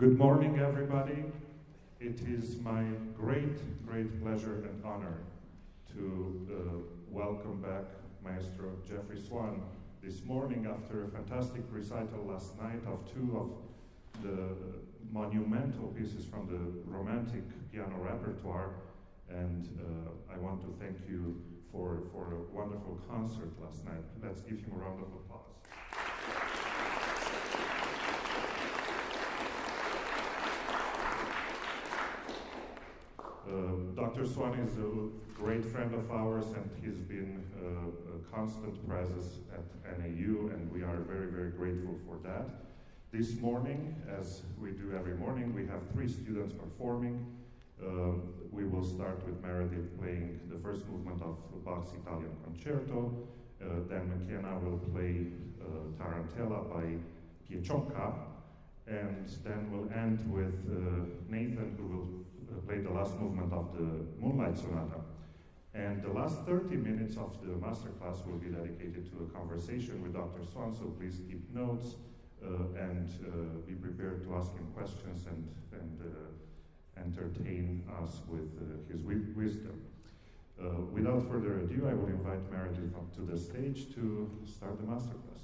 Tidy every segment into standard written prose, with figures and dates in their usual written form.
Good morning, everybody. It is my great pleasure and honor to welcome back Maestro Jeffrey Swann this morning after a fantastic recital last night of two of the monumental pieces from the romantic piano repertoire. And I want to thank you for a wonderful concert last night. Let's give him a round of applause. Dr. Swann is a great friend of ours, and he's been a constant presence at NAU, and we are very grateful for that. This morning, as we do every morning, we have three students performing. We will start with Meredith playing the first movement of Bach's Italian Concerto. Then McKenna will play Tarantella by Pieczonka, and then we'll end with Nathan, who will play the last movement of the Moonlight Sonata. And the last 30 minutes of the masterclass will be dedicated to a conversation with Dr. Swann, so please keep notes and be prepared to ask him questions and entertain us with his wisdom. Without further ado, I will invite Meredith up to the stage to start the masterclass.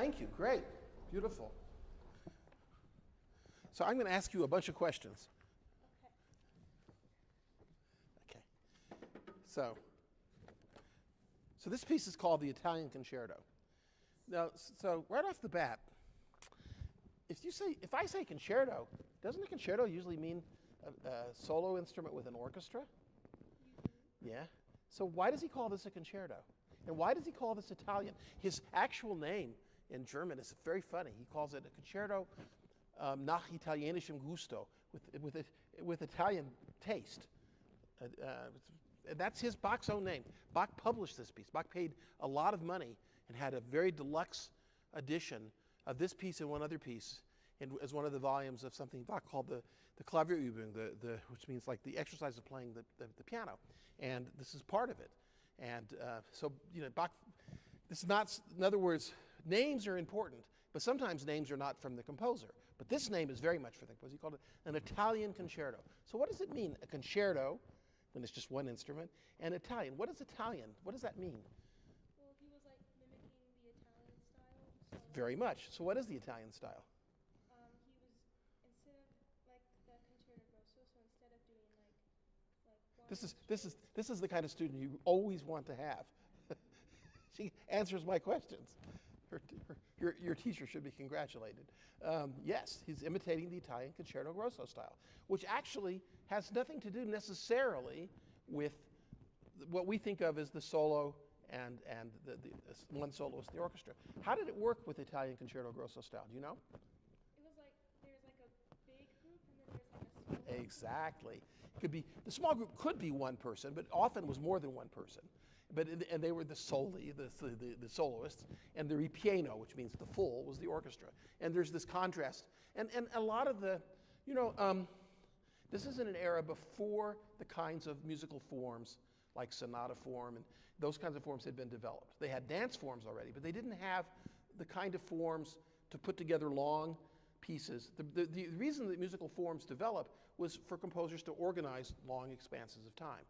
Thank you. Great. Beautiful. So I'm going to ask you a bunch of questions. Okay. So this piece is called the Italian Concerto. Now, so right off the bat, if I say concerto, doesn't a concerto usually mean a solo instrument with an orchestra? Yeah. So why does he call this a concerto? And why does he call this Italian? His actual name in German is very funny. He calls it a concerto nach italienischem gusto, with Italian taste. And that's Bach's own name. Bach published this piece. Bach paid a lot of money and had a very deluxe edition of this piece and one other piece as one of the volumes of something Bach called the Klavierübung, which means like the exercise of playing the piano. And this is part of it. And so, Bach, this is not, in other words, names are important, but sometimes names are not from the composer. But this name is very much for the composer. He called it an Italian concerto. So what does it mean, a concerto, when it's just one instrument, and Italian? What is Italian? What does that mean? Well, he was like mimicking the Italian style. So Very much. So what is the Italian style? he was, instead of like the concerto grosso, so instead of doing like one This is the kind of student you always want to have. She answers my questions. Your teacher should be congratulated. Yes, he's imitating the Italian concerto grosso style, which actually has nothing to do necessarily with what we think of as the solo and the one soloist in the orchestra. How did it work with the Italian concerto grosso style? Do you know? It was like there's like a big group and then there's like a small. Exactly. The small group could be one person, but often was more than one person. And they were the soloists, and the ripieno, which means the full, was the orchestra. And there's this contrast. And a lot of this is in an era before the kinds of musical forms like sonata form and those kinds of forms had been developed. They had dance forms already, but they didn't have the kind of forms to put together long pieces. The reason that musical forms developed was for composers to organize long expanses of time.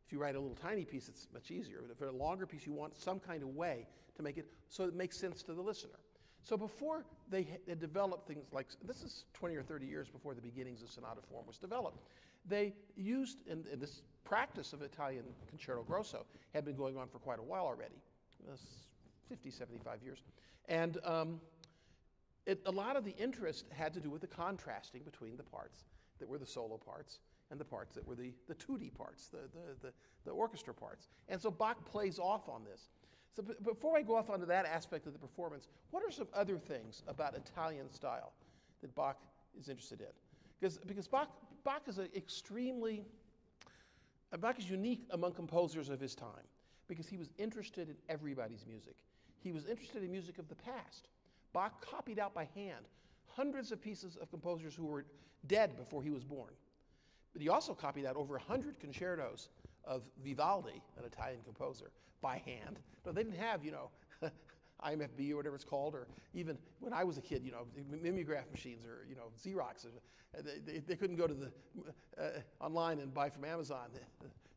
If you write a little tiny piece, it's much easier. But for a longer piece, you want some kind of way to make it so it makes sense to the listener. So before they had developed things like, this is 20 or 30 years before the beginnings of sonata form was developed, they used, and this practice of Italian concerto grosso had been going on for quite a while already, 50, 75 years. And a lot of the interest had to do with the contrasting between the parts that were the solo parts and the parts that were the tutti parts, the orchestra parts. And so Bach plays off on this. So before I go off onto that aspect of the performance, what are some other things about Italian style that Bach is interested in? Because Bach is Bach is unique among composers of his time because he was interested in everybody's music. He was interested in music of the past. Bach copied out by hand hundreds of pieces of composers who were dead before he was born. But he also copied out over 100 concertos of Vivaldi, an Italian composer, by hand. No, they didn't have, IMFB or whatever it's called, or even when I was a kid, mimeograph machines or, Xerox. They couldn't go to the online and buy from Amazon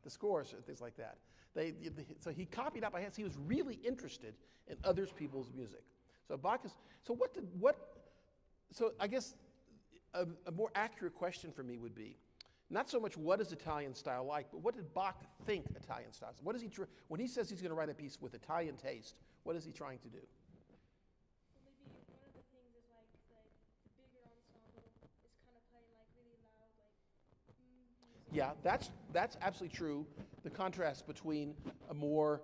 the scores and things like that. So he copied out by hand. So he was really interested in other people's music. So Bach is, so I guess a more accurate question for me would be, not so much what is Italian style like, but what did Bach think Italian style is? What is when he says he's going to write a piece with Italian taste, what is he trying to do? Well, maybe one of the things is like the bigger ensemble is kind of playing like really loud, music. Yeah, that's absolutely true. The contrast between a more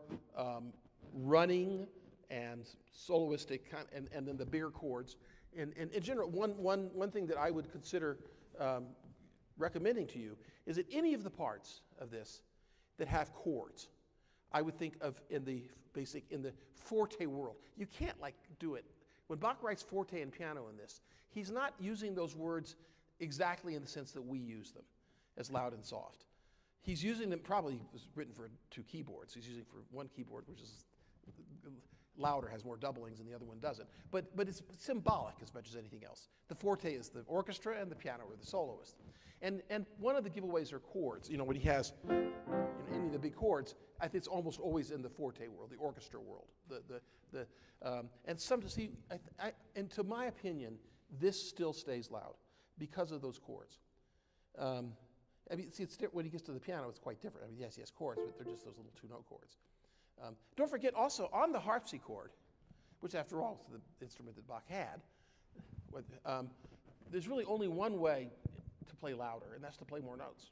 running and soloistic and then the bigger chords. And in general, one thing that I would consider recommending to you is that any of the parts of this that have chords, I would think of in the forte world. You can't do it. When Bach writes forte and piano in this, he's not using those words exactly in the sense that we use them, as loud and soft. He's using them, probably it was written for two keyboards. He's using for one keyboard, which is louder, has more doublings, and the other one doesn't. But it's symbolic as much as anything else. The forte is the orchestra, and the piano are the soloist. And one of the giveaways are chords. You know, when he has any of the big chords, I think it's almost always in the forte world, the orchestra world. And some to see, and to my opinion, this still stays loud because of those chords. I mean, see, when he gets to the piano, it's quite different. I mean, yes, he has chords, but they're just those little two-note chords. Don't forget also on the harpsichord, which after all is the instrument that Bach had, there's really only one way to play louder, and that's to play more notes.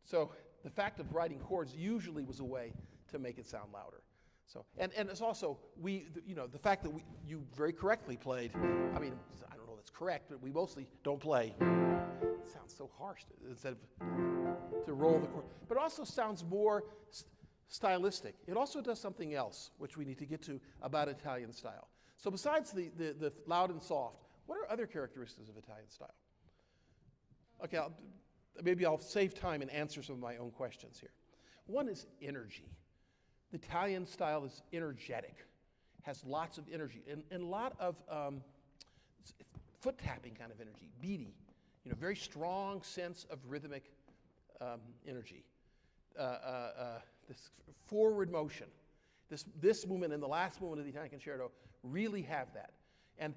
So the fact of writing chords usually was a way to make it sound louder. So, and it's also, the fact that you very correctly played, I mean, I don't know if it's correct, but we mostly don't play. It sounds so harsh instead of to roll the chord. But it also sounds more stylistic. It also does something else, which we need to get to about Italian style. So besides the loud and soft, what are other characteristics of Italian style? Okay, maybe I'll save time and answer some of my own questions here. One is energy. The Italian style is energetic, has lots of energy, and a lot of foot tapping kind of energy, beaty, very strong sense of rhythmic energy. This forward motion, this movement and the last movement of the Italian Concerto really have that. And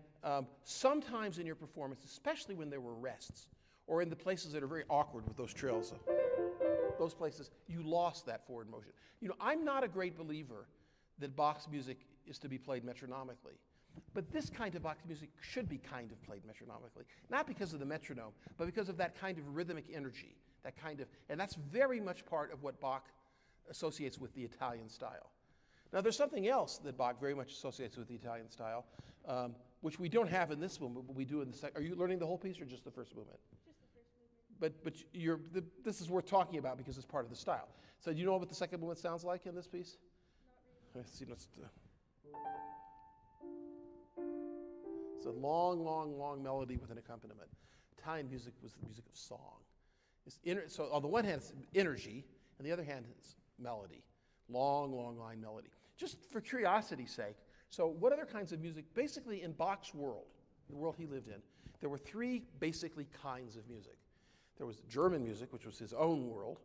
sometimes in your performance, especially when there were rests, or in the places that are very awkward with those trills, those places, you lost that forward motion. I'm not a great believer that Bach's music is to be played metronomically. But this kind of Bach music should be kind of played metronomically. Not because of the metronome, but because of that kind of rhythmic energy, and that's very much part of what Bach associates with the Italian style. Now there's something else that Bach very much associates with the Italian style, which we don't have in this movement, but we do in the second. Are you learning the whole piece or just the first movement? Just the first movement. But this is worth talking about because it's part of the style. So do you know what the second movement sounds like in this piece? Not really. It's a long, long, long melody with an accompaniment. Italian music was the music of song. So on the one hand, it's energy, and the other hand, it's melody. Long, long line melody. Just for curiosity's sake, so what other kinds of music, basically in Bach's world, the world he lived in, there were three basically kinds of music. There was German music, which was his own world.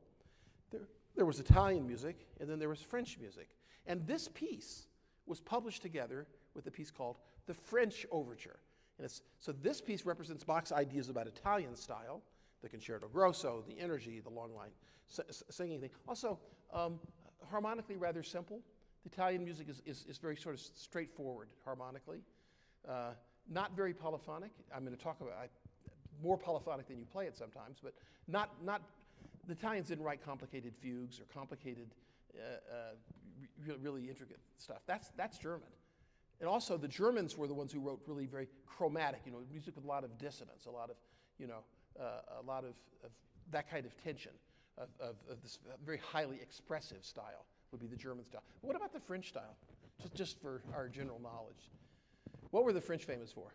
There was Italian music, and then there was French music. And this piece was published together with a piece called the French Overture. And so this piece represents Bach's ideas about Italian style, the concerto grosso, the energy, the long line singing thing. Also, harmonically rather simple. The Italian music is very sort of straightforward harmonically. Not very polyphonic. I'm going to talk about more polyphonic than you play it sometimes, but not the Italians didn't write complicated fugues or complicated, really intricate stuff. That's German. And also the Germans were the ones who wrote really very chromatic, music with a lot of dissonance, a lot of that kind of tension, of this very highly expressive style would be the German style. But what about the French style? Just for our general knowledge. What were the French famous for?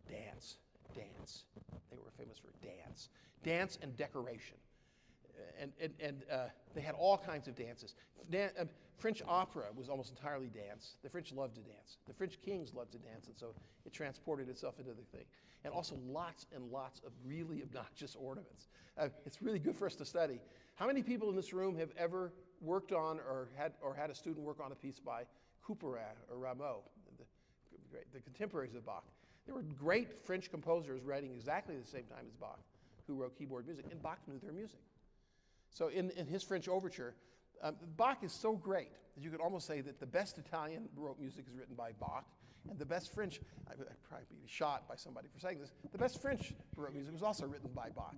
Dance. They were famous for dance. Dance and decoration. And they had all kinds of dances. French opera was almost entirely dance. The French loved to dance. The French kings loved to dance, and so it transported itself into the thing. And also lots and lots of really obnoxious ornaments. It's really good for us to study. How many people in this room have ever worked on or had a student work on a piece by Couperin or Rameau, the contemporaries of Bach? There were great French composers writing exactly the same time as Bach who wrote keyboard music, and Bach knew their music. So in his French overture, Bach is so great that you could almost say that the best Italian Baroque music is written by Bach, and the best French, I'd probably be shot by somebody for saying this, the best French Baroque music was also written by Bach.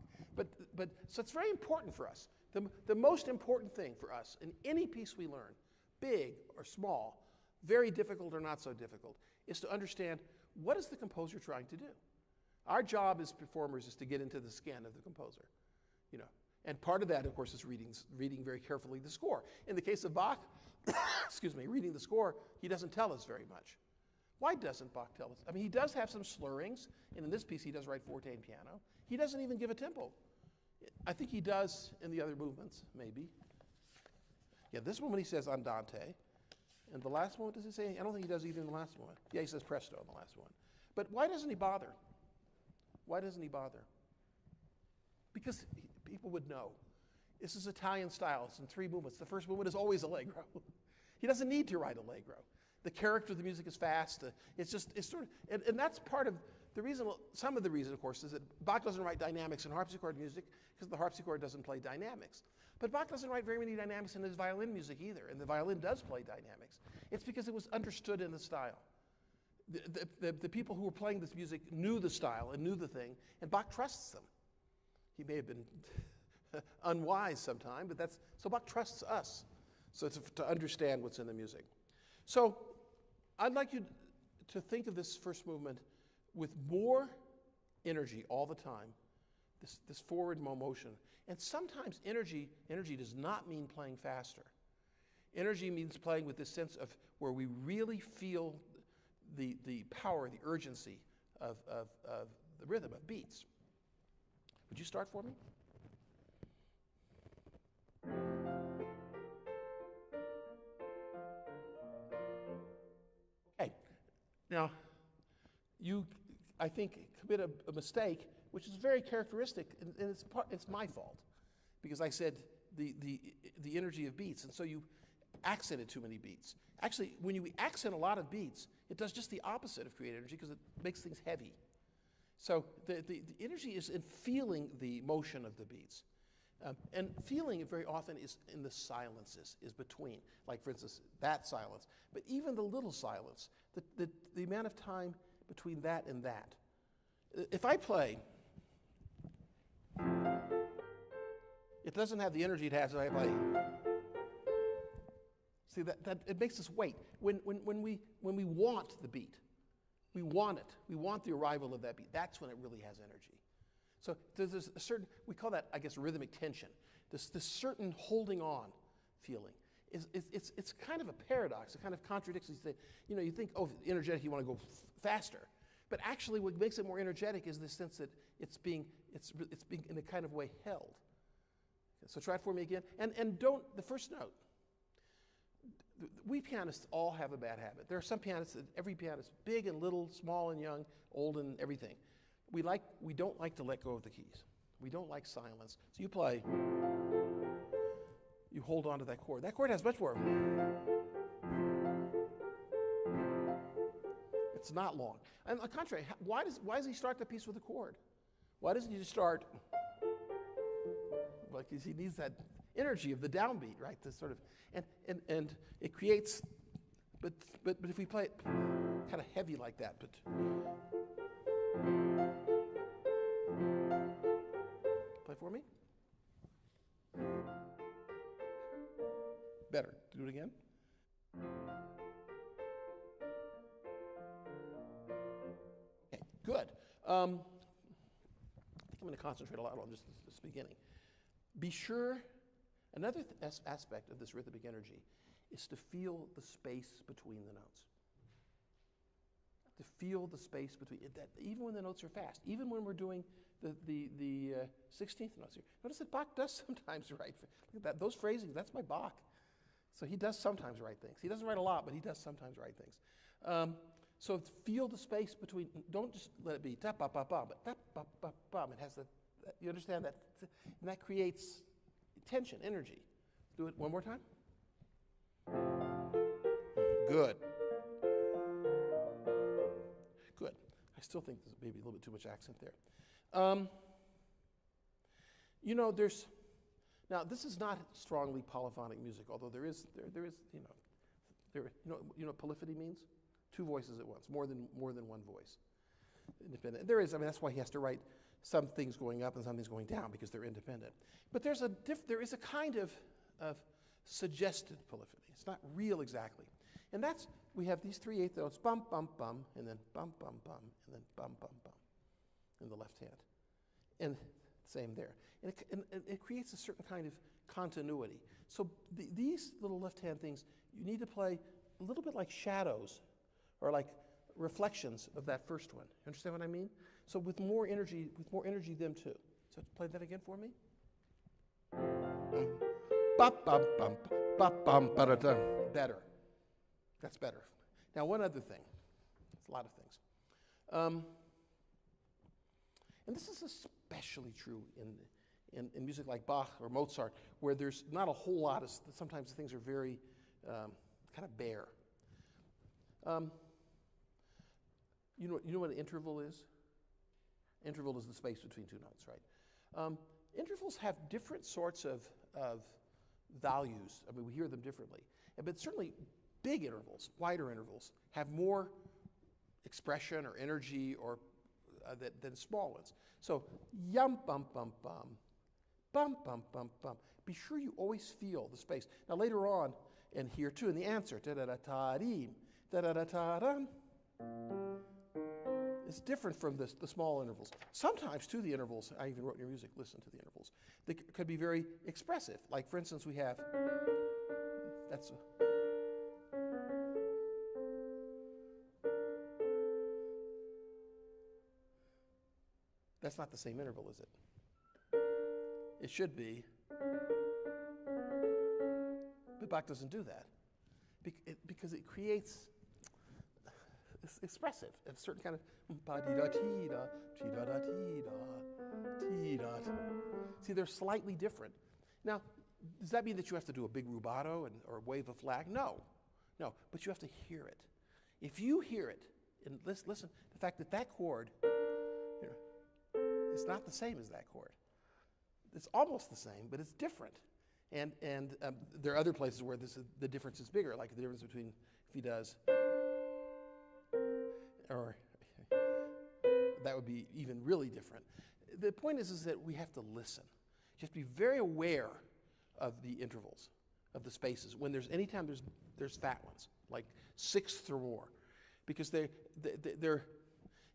So it's very important for us. The most important thing for us in any piece we learn, big or small, very difficult or not so difficult, is to understand what is the composer trying to do. Our job as performers is to get into the skin of the composer, And part of that, of course, is reading very carefully the score. In the case of Bach, reading the score, he doesn't tell us very much. Why doesn't Bach tell us? I mean, he does have some slurrings, and in this piece he does write forte and piano. He doesn't even give a tempo. I think he does in the other movements, maybe. Yeah, this movement he says andante. And the last one, does he say? I don't think he does either in the last one. Yeah, he says presto in the last one. But why doesn't he bother? Why doesn't he bother? Because people would know. This is Italian style. It's in 3 movements. The first movement is always allegro. He doesn't need to write allegro. The character of the music is fast. It's sort of, and that's part of the reason, some of the reason, of course, is that Bach doesn't write dynamics in harpsichord music because the harpsichord doesn't play dynamics. But Bach doesn't write very many dynamics in his violin music either, and the violin does play dynamics. It's because it was understood in the style. The people who were playing this music knew the style and knew the thing, and Bach trusts them. He may have been unwise sometime, but so Bach trusts us to understand what's in the music. So I'd like you to think of this first movement with more energy all the time, this forward motion. And sometimes energy does not mean playing faster. Energy means playing with this sense of where we really feel the power, the urgency of the rhythm, of beats. Would you start for me? Okay. Now, you, I think, commit a mistake, which is very characteristic, and it's my fault, because I said the energy of beats, and so you accented too many beats. Actually, when you accent a lot of beats, it does just the opposite of create energy because it makes things heavy. So the energy is in feeling the motion of the beats. And feeling it very often is in the silences, is between. Like, for instance, that silence. But even the little silence, the amount of time between that and that. If I play, it doesn't have the energy it has if I play. See, that it makes us wait. When we want the beat, we want it. We want the arrival of that beat. That's when it really has energy. So there's a certain, we call that, I guess, rhythmic tension. This certain holding on feeling. It's kind of a paradox. It kind of contradicts. You think, oh, energetic, you want to go faster. But actually, what makes it more energetic is the sense that it's being in a kind of way held. So try it for me again. And don't, the first note. We pianists all have a bad habit. There are some pianists, every pianist, big and little, small and young, old and everything. We don't like to let go of the keys. We don't like silence. So you play, you hold on to that chord. That chord has much more. It's not long. And on the contrary, why does he start the piece with a chord? Why doesn't he just start, like he needs that energy of the downbeat, right? This sort of, and it creates, but if we play it kind of heavy like that, but play for me. Better. Do it again. Okay, good. I think I'm going to concentrate a lot on just this beginning. Be sure, another aspect of this rhythmic energy is to feel the space between the notes. To feel the space between, that even when the notes are fast, even when we're doing the 16th notes here. Notice that Bach does sometimes write. Look at that, those phrasings, that's my Bach. So he does sometimes write things. He doesn't write a lot, but he does sometimes write things. So feel the space between, don't just let it be ta-pa-pa-pa, but ta-pa-pa-pa. It has that, you understand that? And that creates tension, energy. Do it one more time. Good. Good. I still think there's maybe a little bit too much accent there. Now this is not strongly polyphonic music, although there is polyphony means? Two voices at once, more than one voice. Independent. There is, that's why he has to write some things going up and some things going down, because they're independent. But there is a kind of suggested polyphony. It's not real exactly. And that's, we have these 3/8 notes, bum, bum, bum, and then bum, bum, bum, and then bum, bum, bum, in the left hand. And same there. And it creates a certain kind of continuity. So these little left hand things, you need to play a little bit like shadows, or like reflections of that first one. You understand what I mean? So with more energy, them too. So play that again for me. Better. That's better. Now, one other thing. It's a lot of things. And this is especially true in music like Bach or Mozart, where there's not a whole lot of, sometimes things are very kind of bare. You know what an interval is? Interval is the space between two notes, right? Intervals have different sorts of values. I mean, we hear them differently. But certainly big intervals, wider intervals, have more expression or energy or than small ones. So yum bum bum bum, bum bum bum bum. Be sure you always feel the space. Now later on, and here too in the answer, da da da ta deem, da da da ta dum. It's different from the small intervals. Sometimes too the intervals, I even wrote in your music, listen to the intervals. They could be very expressive. Like for instance, we have that's not the same interval, is it? It should be. But Bach doesn't do that. Because it creates, it's expressive, a certain kind of ba-dee-da-tee-da, tee-da-da-tee-da, tee-da. See, they're slightly different. Now, does that mean that you have to do a big rubato or wave a flag? No, but you have to hear it. If you hear it, and listen, the fact that chord, it's not the same as that chord. It's almost the same, but it's different. And there are other places where the difference is bigger, like the difference between if he does, or that would be even really different. The point is that we have to listen. You have to be very aware of the intervals, of the spaces. When anytime there's fat ones, like sixths or more, because they're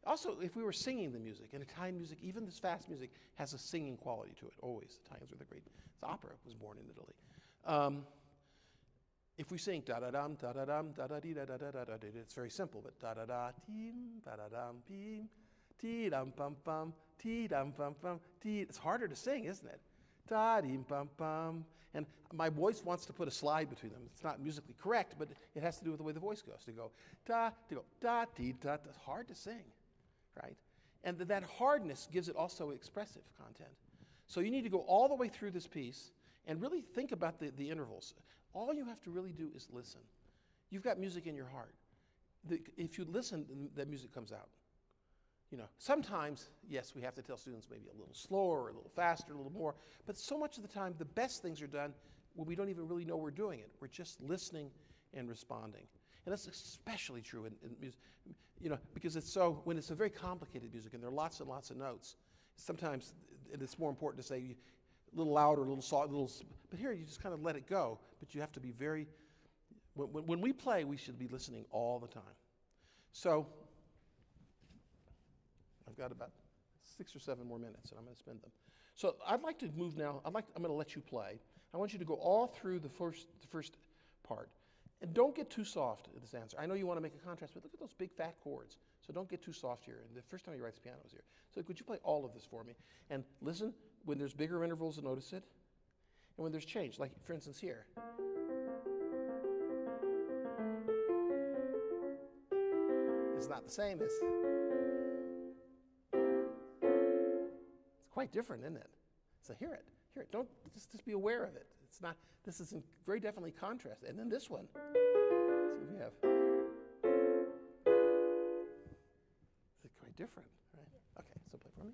also, if we were singing the music, and Italian music, even this fast music, has a singing quality to it, always. Italians are the great. The opera was born in Italy. If we sing da-da-dum, da-da-dum, da-da-dee, da-da-da-da-da, it's very simple, but da-da-da-teem, da-da-dum, beem, tee-dum-pum-pum, tee-dum-pum-pum, tee. It's harder to sing, isn't it? Da-deem-pum-pum. And my voice wants to put a slide between them. It's not musically correct, but it has to do with the way the voice goes. To go da-dee-da. It's hard to sing. Right? And that hardness gives it also expressive content. So you need to go all the way through this piece and really think about the intervals. All you have to really do is listen. You've got music in your heart. If you listen, that music comes out. Sometimes, yes, we have to tell students maybe a little slower, or a little faster, a little more, but so much of the time, the best things are done when we don't even really know we're doing it. We're just listening and responding. And that's especially true in music, because when it's a very complicated music and there are lots and lots of notes, sometimes it's more important to say a little louder, a little soft, but here you just kind of let it go, but you have to be very, when we play, we should be listening all the time. So, I've got about 6 or 7 more minutes, and I'm going to spend them. So I'd like to move now. I'm going to let you play. I want you to go all through the first part. And don't get too soft at this answer. I know you want to make a contrast, but look at those big fat chords. So don't get too soft here. And the first time he writes piano is here. So could you play all of this for me? And listen, when there's bigger intervals, notice it. And when there's change, like for instance here. It's not the same as... It's quite different, isn't it? So hear it. Don't just be aware of it. It's not. This is very definitely contrast. And then this one. So we have. It's quite different, right? Yeah. Okay, so play for me.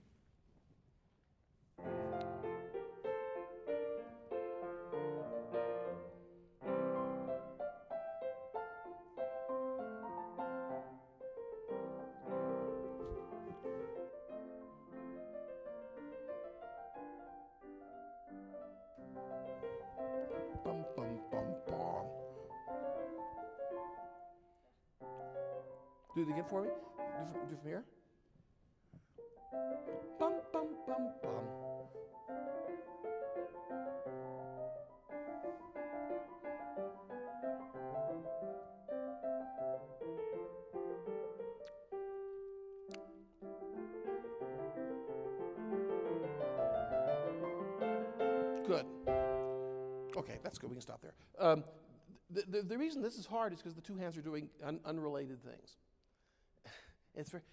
Bum, bum, bum, bum. Do it again for me. Do from here. Bum, bum, bum, bum. Good. Okay, that's good. We can stop there. The reason this is hard is because the two hands are doing unrelated things. It's very,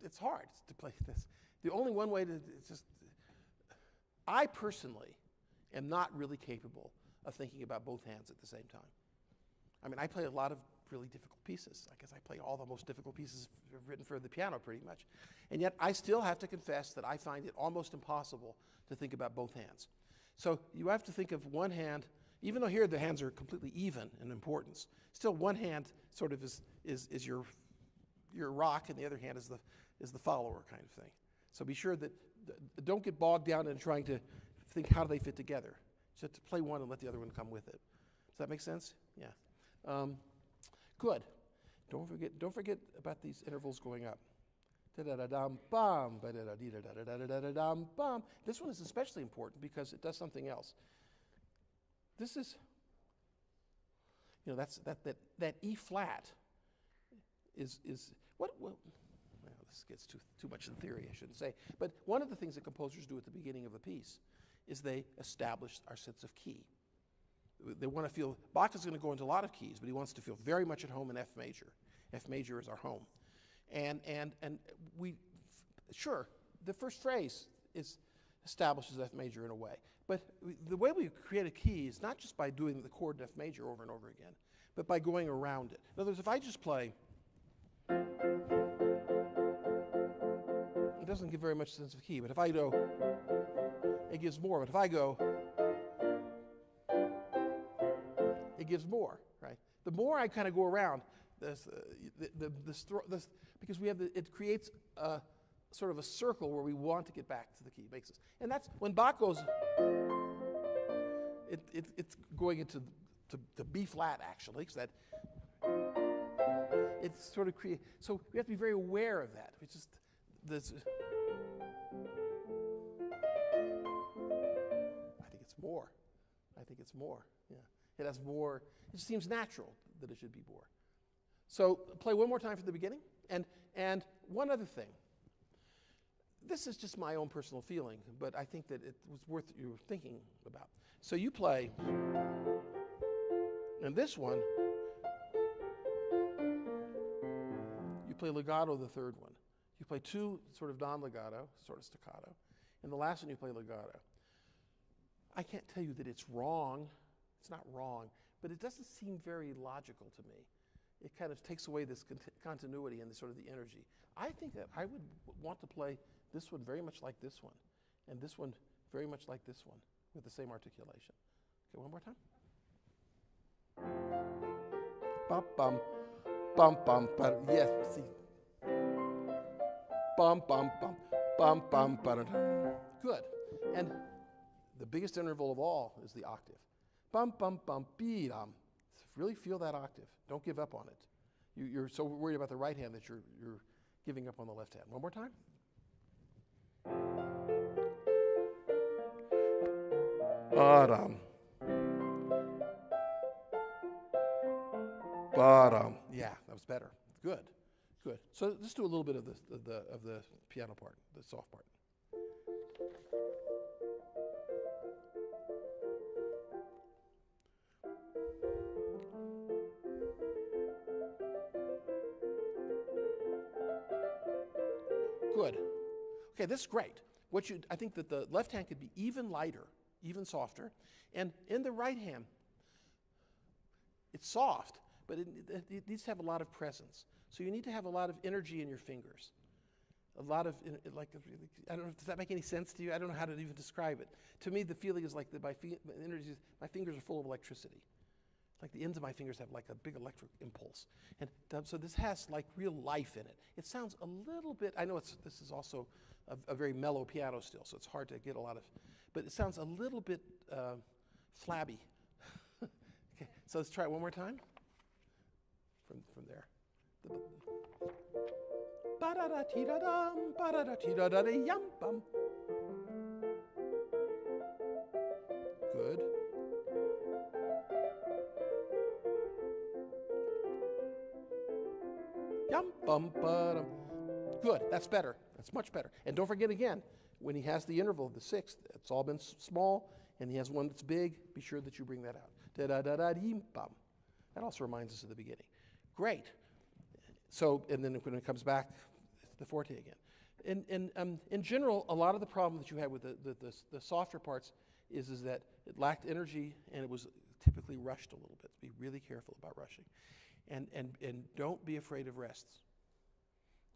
it's hard to play this. The only one way to, it's just, I personally am not really capable of thinking about both hands at the same time. I mean, I play a lot of really difficult pieces. I guess I play all the most difficult pieces written for the piano pretty much. And yet I still have to confess that I find it almost impossible to think about both hands. So you have to think of one hand, even though here the hands are completely even in importance, still one hand sort of is your rock and the other hand is the follower kind of thing. So be sure that, don't get bogged down in trying to think how do they fit together. Just to play one and let the other one come with it. Does that make sense? Yeah. Good. Don't forget about these intervals going up. Da-da-da-dum, bum, ba-da-da-dee-da-da-da-da-da-dum, bum. This one is especially important because it does something else. This is, that E flat is what well, this gets too much in theory, I shouldn't say. But one of the things that composers do at the beginning of a piece is they establish our sense of key. They want to feel, Bach is going to go into a lot of keys, but he wants to feel very much at home in F major. F major is our home. And we, sure, the first phrase establishes F major in a way. But the way we create a key is not just by doing the chord in F major over and over again, but by going around it. In other words, if I just play, it doesn't give very much sense of key, but if I go, it gives more. But if I go, it gives more, right? The more I kind of go around, because we have it creates a sort of a circle where we want to get back to the key. Makes us, and that's when Bach goes. It's going into to B flat actually, because that it's sort of create. So we have to be very aware of that. It's just this. I think it's more. I think it's more. Yeah, it has more. It just seems natural that it should be more. So play one more time from the beginning. And one other thing. This is just my own personal feeling, but I think that it was worth you thinking about. So you play, and this one, you play legato the third one. You play two sort of non-legato, sort of staccato, and the last one you play legato. I can't tell you that it's wrong. It's not wrong, but it doesn't seem very logical to me. It kind of takes away this continuity and sort of the energy. I think that I would want to play this one very much like this one, and this one very much like this one, with the same articulation. Okay, one more time. Bum bum, bum bum, but yes, see. Bum bum bum, bum bum, ba-da-dum. Good. And the biggest interval of all is the octave. Bum bum bum, be-dum. Really feel that octave. Don't give up on it. You're so worried about the right hand that you're giving up on the left hand. One more time. Bottom. Bottom. Yeah, that was better. Good. Good. So let's do a little bit of the piano part, the soft part. Good. Okay, this is great. I think that the left hand could be even lighter, even softer, and in the right hand, it's soft, but it needs to have a lot of presence. So you need to have a lot of energy in your fingers. A lot of, I don't know, does that make any sense to you? I don't know how to even describe it. To me, the feeling is like that my fingers are full of electricity. Like the ends of my fingers have like a big electric impulse. And so this has like real life in it. It sounds a little bit, I know this is also a very mellow piano still, so it's hard to get a lot of, but it sounds a little bit flabby. Okay, so let's try it one more time. From there. Ba-da-da-ti-da-dum, ba-da-da-ti-da-da-yum-bum. Good. Yum-bum-ba-dum. Good, that's better. That's much better. And don't forget again, when he has the interval, the sixth, it's all been small, and he has one that's big, be sure that you bring that out. Da-da-da-da-dee-bum. That also reminds us of the beginning. Great. So, and then when it comes back, it's the forte again. In general, a lot of the problem that you had with the softer parts is that it lacked energy and it was typically rushed a little bit. Be really careful about rushing. And don't be afraid of rests.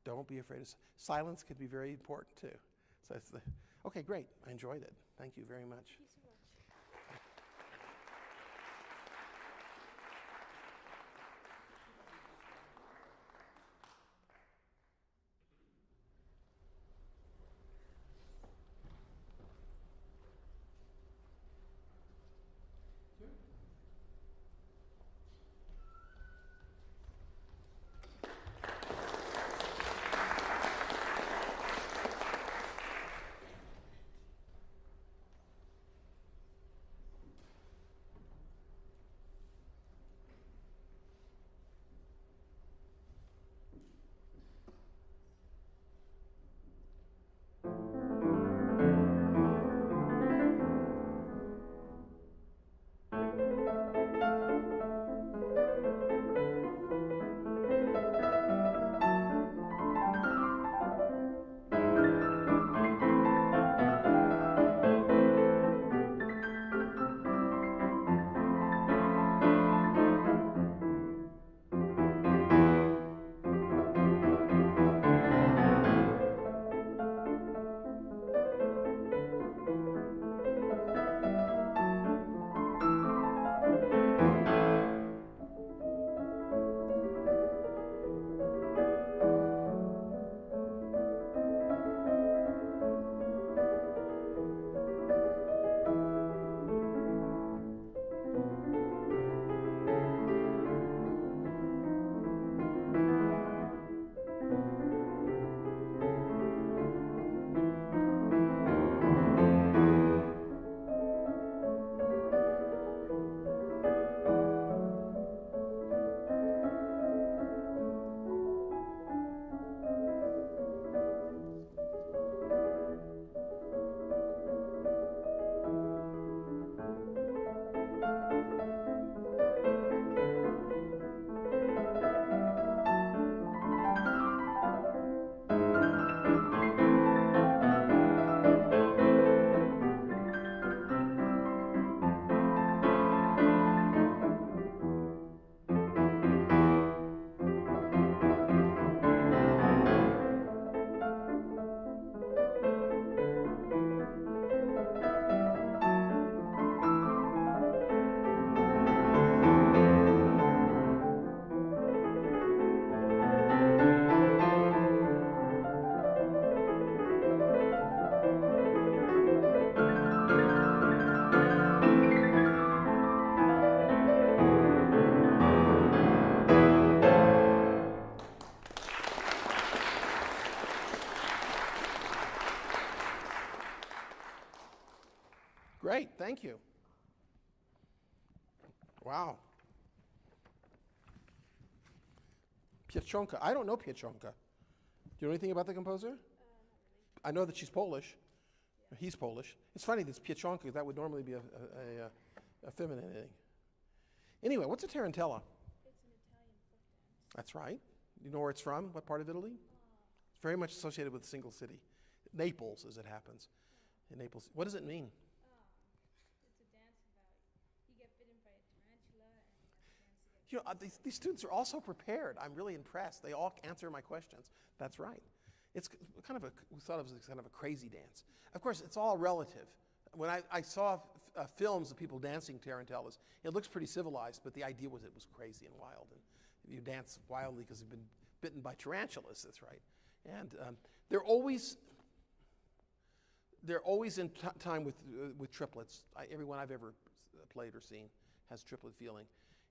Don't be afraid of silence can be very important too. So it's okay, great. I enjoyed it. Thank you very much. Thank you so much. Great, thank you. Wow. Pietrzonka. I don't know Pietrzonka. Do you know anything about the composer? Not really. I know that she's Polish. Yeah. He's Polish. It's funny, this Pietrzonka, that would normally be a feminine name. Anyway, what's a tarantella? It's an Italian folk dance. That's right. You know where it's from? What part of Italy? It's very much associated with a single city. Naples, as it happens. In Naples. What does it mean? It's a dance about you get bitten by a tarantula and you have to dance together. You know, these students are all so prepared. I'm really impressed. They all answer my questions. That's right. It's kind of we thought it was kind of a crazy dance. Of course, it's all relative. When I saw films of people dancing tarantellas, it looks pretty civilized, but the idea was it was crazy and wild. And you dance wildly because you've been bitten by tarantulas, that's right. And they're always in time with triplets. Everyone I've ever played or seen has triplet feeling.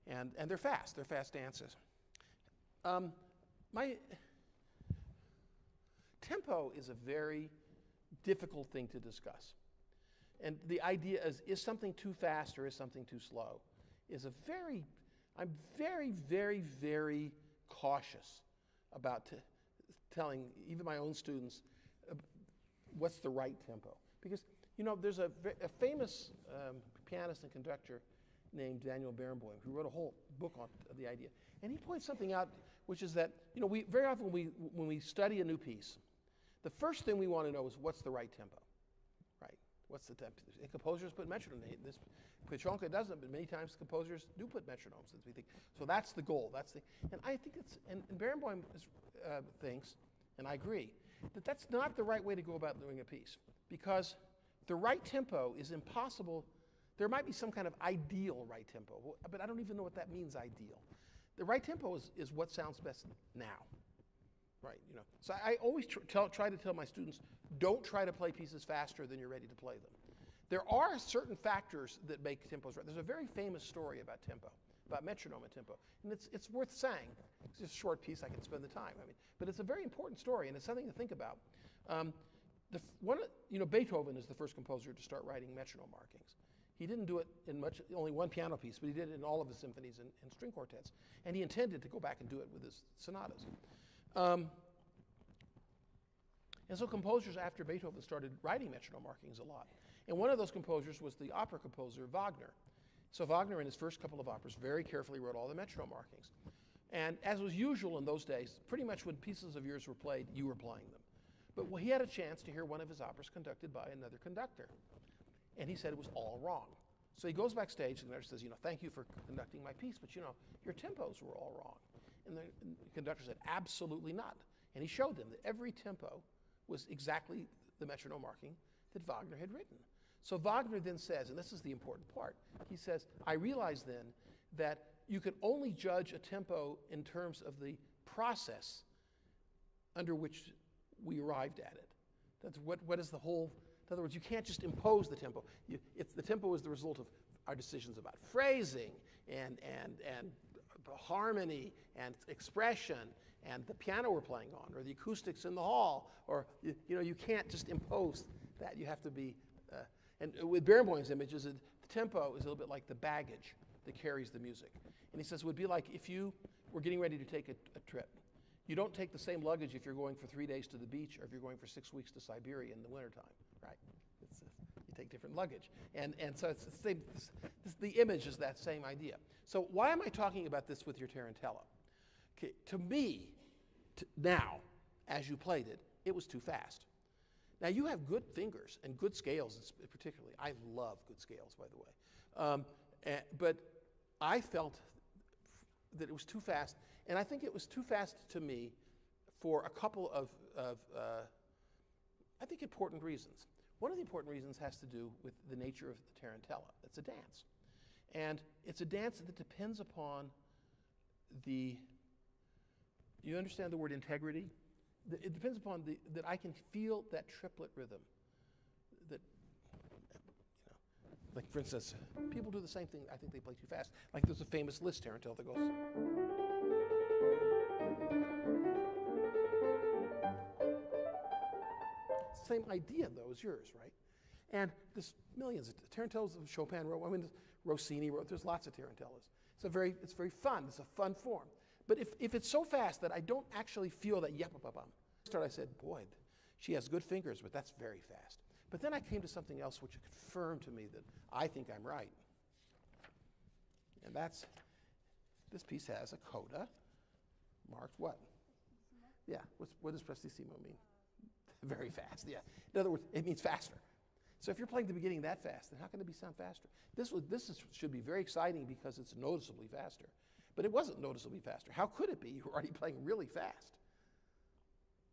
And they're fast. They're fast dances. My tempo is a very difficult thing to discuss. And the idea is something too fast or is something too slow? I'm very, very, very cautious about telling even my own students what's the right tempo. Because, you know, there's a famous pianist and conductor named Daniel Barenboim, who wrote a whole book on the idea. And he points something out, which is that, you know, we very often when we study a new piece, the first thing we want to know is what's the right tempo, right? What's the tempo? And composers put metronome. This Petronka doesn't, but many times composers do put metronomes. As we think, so that's the goal. That's the, and I think it's, and Barenboim thinks, and I agree, that that's not the right way to go about doing a piece, because the right tempo is impossible. There might be some kind of ideal right tempo, but I don't even know what that means, ideal. The right tempo is what sounds best now, right? You know. So I always try to tell my students, don't try to play pieces faster than you're ready to play them. There are certain factors that make tempos right. There's a very famous story about tempo, about metronome and tempo, and it's worth saying. It's just a short piece. I can spend the time. I mean, but it's a very important story, and it's something to think about. Beethoven is the first composer to start writing metronome markings. He didn't do it in only one piano piece, but he did it in all of his symphonies and string quartets. And he intended to go back and do it with his sonatas. And so composers after Beethoven started writing metronome markings a lot. And one of those composers was the opera composer Wagner. So Wagner, in his first couple of operas, very carefully wrote all the metronome markings. And as was usual in those days, pretty much when pieces of yours were played, you were playing them. But he had a chance to hear one of his operas conducted by another conductor. And he said it was all wrong. So he goes backstage, and the conductor says, you know, thank you for conducting my piece, but you know, your tempos were all wrong. And the conductor said, absolutely not. And he showed them that every tempo was exactly the metronome marking that Wagner had written. So Wagner then says, and this is the important part, he says, I realize then that you can only judge a tempo in terms of the process under which we arrived at it. That's what is the whole. In other words, you can't just impose the tempo. The tempo is the result of our decisions about phrasing and harmony and expression and the piano we're playing on, or the acoustics in the hall, or you can't just impose that. You have to be. And with Barenboim's image, the tempo is a little bit like the baggage that carries the music. And he says it would be like if you were getting ready to take a trip. You don't take the same luggage if you're going for 3 days to the beach or if you're going for 6 weeks to Siberia in the wintertime, right? You take different luggage. And so it's the same, the image is that same idea. So why am I talking about this with your tarantella? Okay, to me, now, as you played it, it was too fast. Now you have good fingers and good scales particularly. I love good scales, by the way. But I felt that it was too fast. And I think it was too fast to me for a couple of I think, important reasons. One of the important reasons has to do with the nature of the tarantella. It's a dance. And it's a dance that depends upon you understand the word integrity? It depends upon that I can feel that triplet rhythm. That, like for instance, people do the same thing. I think they play too fast. Like there's a famous Liszt tarantella that goes. It's the same idea, though, as yours, right? And there's millions of tarantellas that Chopin wrote. I mean, Rossini wrote. There's lots of tarantellas. It's very fun. It's a fun form. But if it's so fast that I don't actually feel that yep-up-up-um, I said, boy, she has good fingers, but that's very fast. But then I came to something else which confirmed to me that I think I'm right. And that's, this piece has a coda marked what? Yeah, what does prestissimo mean? Very fast, yeah. In other words, it means faster. So if you're playing the beginning that fast, then how can it sound faster? This should be very exciting because it's noticeably faster. But it wasn't noticeably faster. How could it be? You were already playing really fast.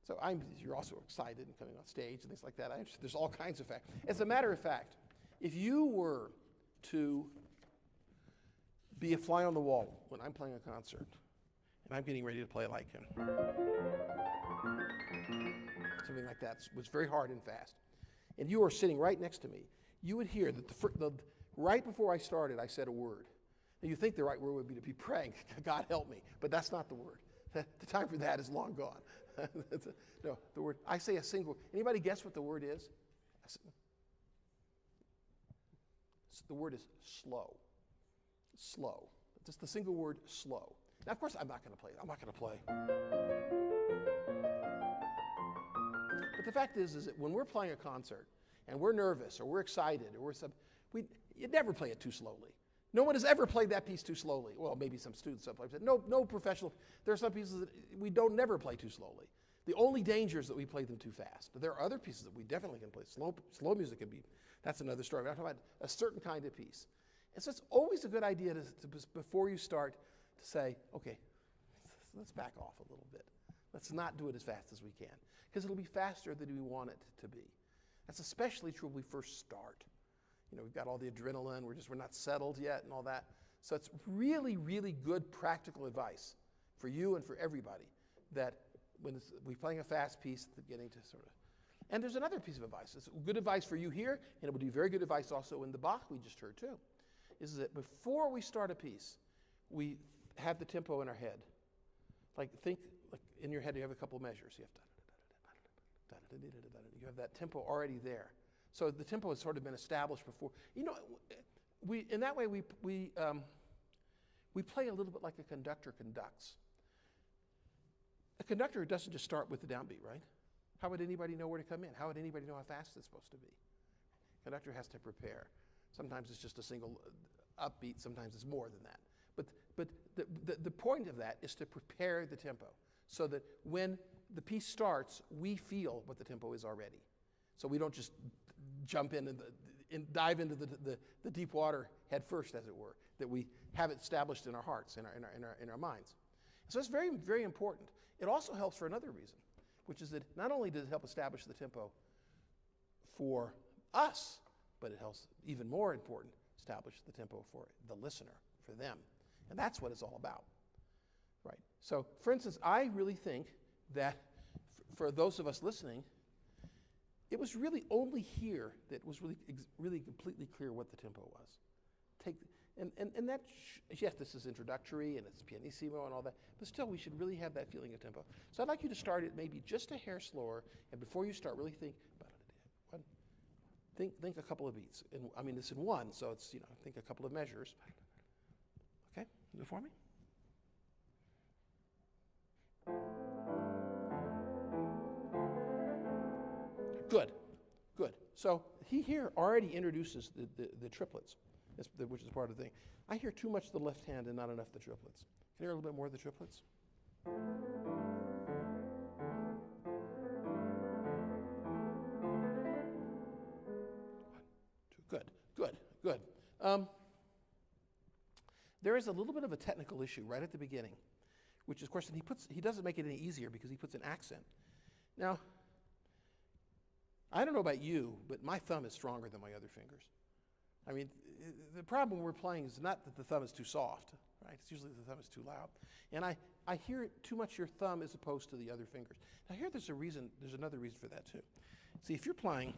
So you're also excited and coming on stage and things like that. There's all kinds of facts. As a matter of fact, if you were to be a fly on the wall when I'm playing a concert and I'm getting ready to play like something like that, was very hard and fast, and you were sitting right next to me, you would hear that right before I started, I said a word. Now you think the right word would be to be praying, God help me, but that's not the word. The time for that is long gone. No, the word, I say a single, anybody guess what the word is? The word is slow. Slow. Just the single word, slow. Now, of course, I'm not going to play it. I'm not going to play. But the fact is that when we're playing a concert and we're nervous or we're excited or you'd never play it too slowly. No one has ever played that piece too slowly. Well, maybe some students someplace, but no professional. There are some pieces that we don't never play too slowly. The only danger is that we play them too fast. There are other pieces that we definitely can play. Slow music can be, that's another story. I'm talking about a certain kind of piece. And so it's always a good idea to before you start to say, okay, let's back off a little bit. Let's not do it as fast as we can, because it'll be faster than we want it to be. That's especially true when we first start. You know, we've got all the adrenaline, we're not settled yet and all that. So it's really, really good practical advice for you and for everybody that when we're playing a fast piece at the beginning to sort of, and there's another piece of advice. It's good advice for you here, and it would be very good advice also in the Bach we just heard too, is that before we start a piece, we have the tempo in our head. Like think, like in your head you have a couple of measures. You have that tempo already there. So the tempo has sort of been established before. You know, in that way we play a little bit like a conductor conducts. A conductor doesn't just start with the downbeat, right? How would anybody know where to come in? How would anybody know how fast it's supposed to be? Conductor has to prepare. Sometimes it's just a single upbeat, sometimes it's more than that. But the point of that is to prepare the tempo so that when the piece starts, we feel what the tempo is already. So we don't just jump in and dive into the deep water head first, as it were, that we have it established in our hearts, in our minds. So it's very, very important. It also helps for another reason, which is that not only does it help establish the tempo for us, but it helps, even more important, establish the tempo for the listener, for them. And that's what it's all about, right? So, for instance, I really think that for those of us listening, it was really only here that it was really completely clear what the tempo was. And that, yes, this is introductory and it's pianissimo and all that, but still we should really have that feeling of tempo. So I'd like you to start it maybe just a hair slower, and before you start, really think a couple of beats. And I mean, it's in one, so it's, you know, think a couple of measures. Okay, do it for me. Good, good. So he here already introduces the triplets, which is part of the thing. I hear too much the left hand and not enough the triplets. Can you hear a little bit more of the triplets? Good. There is a little bit of a technical issue right at the beginning, which is, of course, and he doesn't make it any easier because he puts an accent. Now, I don't know about you, but my thumb is stronger than my other fingers. I mean, the problem we're playing is not that the thumb is too soft, right? It's usually the thumb is too loud. And I hear too much your thumb as opposed to the other fingers. Now here there's another reason for that too. See, if you're playing,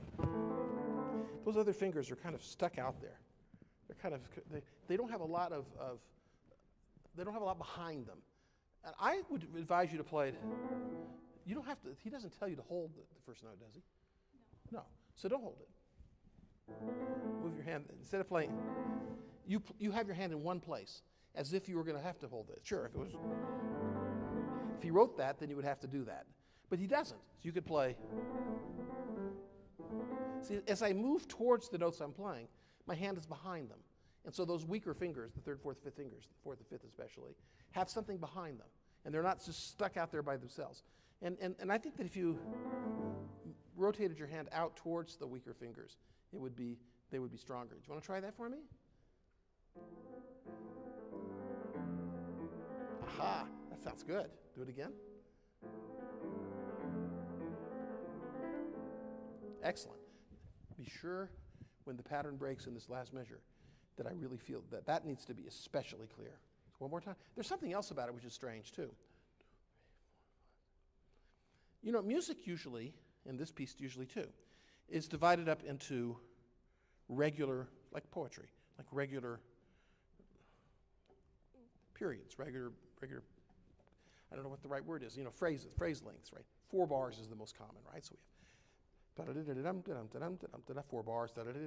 those other fingers are kind of stuck out there. They're kind of, they don't have a lot they don't have a lot behind them. And I would advise you to play it. You don't have to, he doesn't tell you to hold the first note, does he? No. So don't hold it. Move your hand. Instead of playing, you have your hand in one place, as if you were going to have to hold it. Sure, if he wrote that, then you would have to do that. But he doesn't. So you could play. See, as I move towards the notes I'm playing, my hand is behind them. And so those weaker fingers, the third, fourth, fifth fingers, the fourth and fifth especially, have something behind them. And they're not just stuck out there by themselves. And I think that if you rotated your hand out towards the weaker fingers, they would be stronger. Do you want to try that for me? Aha, that sounds good. Do it again. Excellent. Be sure when the pattern breaks in this last measure that I really feel that needs to be especially clear. So one more time. There's something else about it which is strange too. You know, music usually, and this piece usually too, is divided up into regular, like poetry, like regular periods, regular, I don't know what the right word is, you know, phrase lengths, right? 4 bars is the most common, right? So we have 4 bars, 4 bars,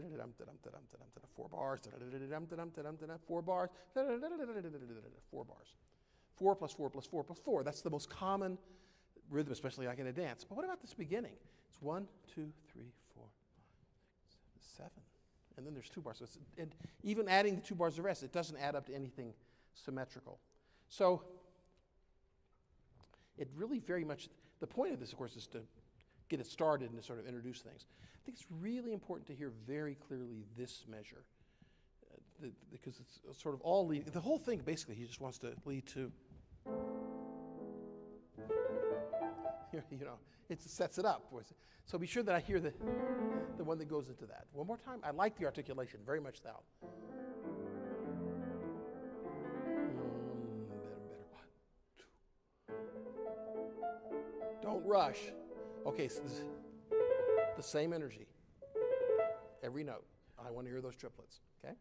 4 bars, 4 bars. 4 plus 4 plus 4 plus 4. That's the most common rhythm, especially like in a dance. But what about this beginning? It's 1, 2, 3, 4, 5, 6, 7. and then there's 2 bars. So and even adding the 2 bars of rest, it doesn't add up to anything symmetrical. So it really very much, the point of this, of course, is to get it started and to sort of introduce things. I think it's really important to hear very clearly this measure, because it's sort of all leading, the whole thing basically he just wants to lead to, you know, it sets it up. So be sure that I hear the one that goes into that. One more time. I like the articulation, very much thou. Better. 1, 2. Don't rush. Okay, so this, the same energy. Every note. I want to hear those triplets. Okay?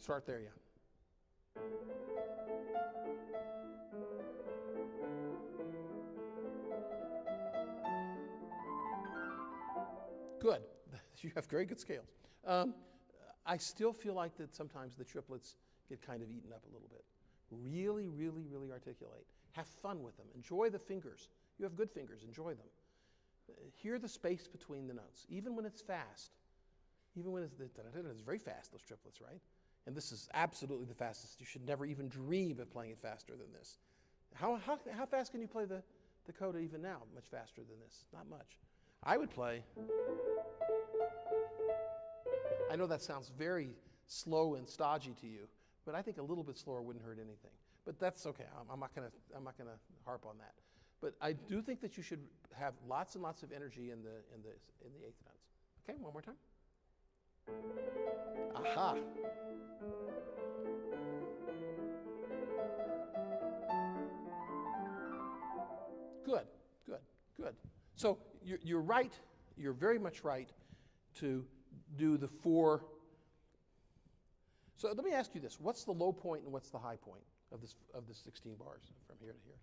Start there, yeah. Good. You have very good scales. I still feel like that sometimes the triplets get kind of eaten up a little bit. Really, really, really articulate. Have fun with them. Enjoy the fingers. You have good fingers. Enjoy them. Hear the space between the notes, even when it's fast. Even when it's very fast, those triplets, right? And this is absolutely the fastest. You should never even dream of playing it faster than this. How fast can you play the coda even now? Much faster than this. Not much. I would play. I know that sounds very slow and stodgy to you, but I think a little bit slower wouldn't hurt anything. But that's okay. I'm not gonna harp on that. But I do think that you should have lots and lots of energy in the 8th notes. Okay, one more time. Aha. Good, good, good. So you're right. You're very much right to do the 4. So let me ask you this: what's the low point and what's the high point of this 16 bars from here to here?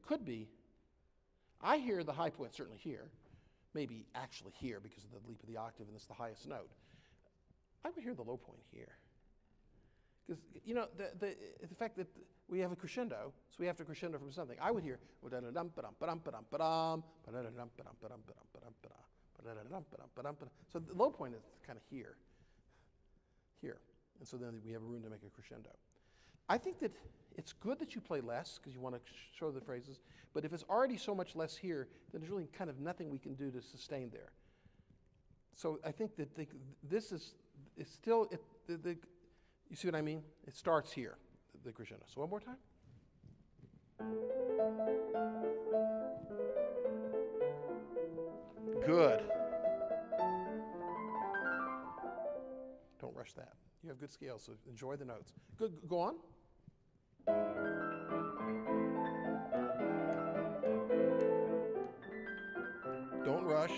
Could be. I hear the high point certainly here, maybe actually here because of the leap of the octave and it's the highest note. I would hear the low point here. Because, you know, the fact that we have a crescendo, so we have to crescendo from something. I would hear, so the low point is kind of here. And so then we have room to make a crescendo. I think that it's good that you play less because you want to show the phrases, but if it's already so much less here, then there's really kind of nothing we can do to sustain there. So I think that this is still, you see what I mean? It starts here, the crescendo. So one more time. Good. Don't rush that. You have good scales, so enjoy the notes. Good, go on. Don't rush.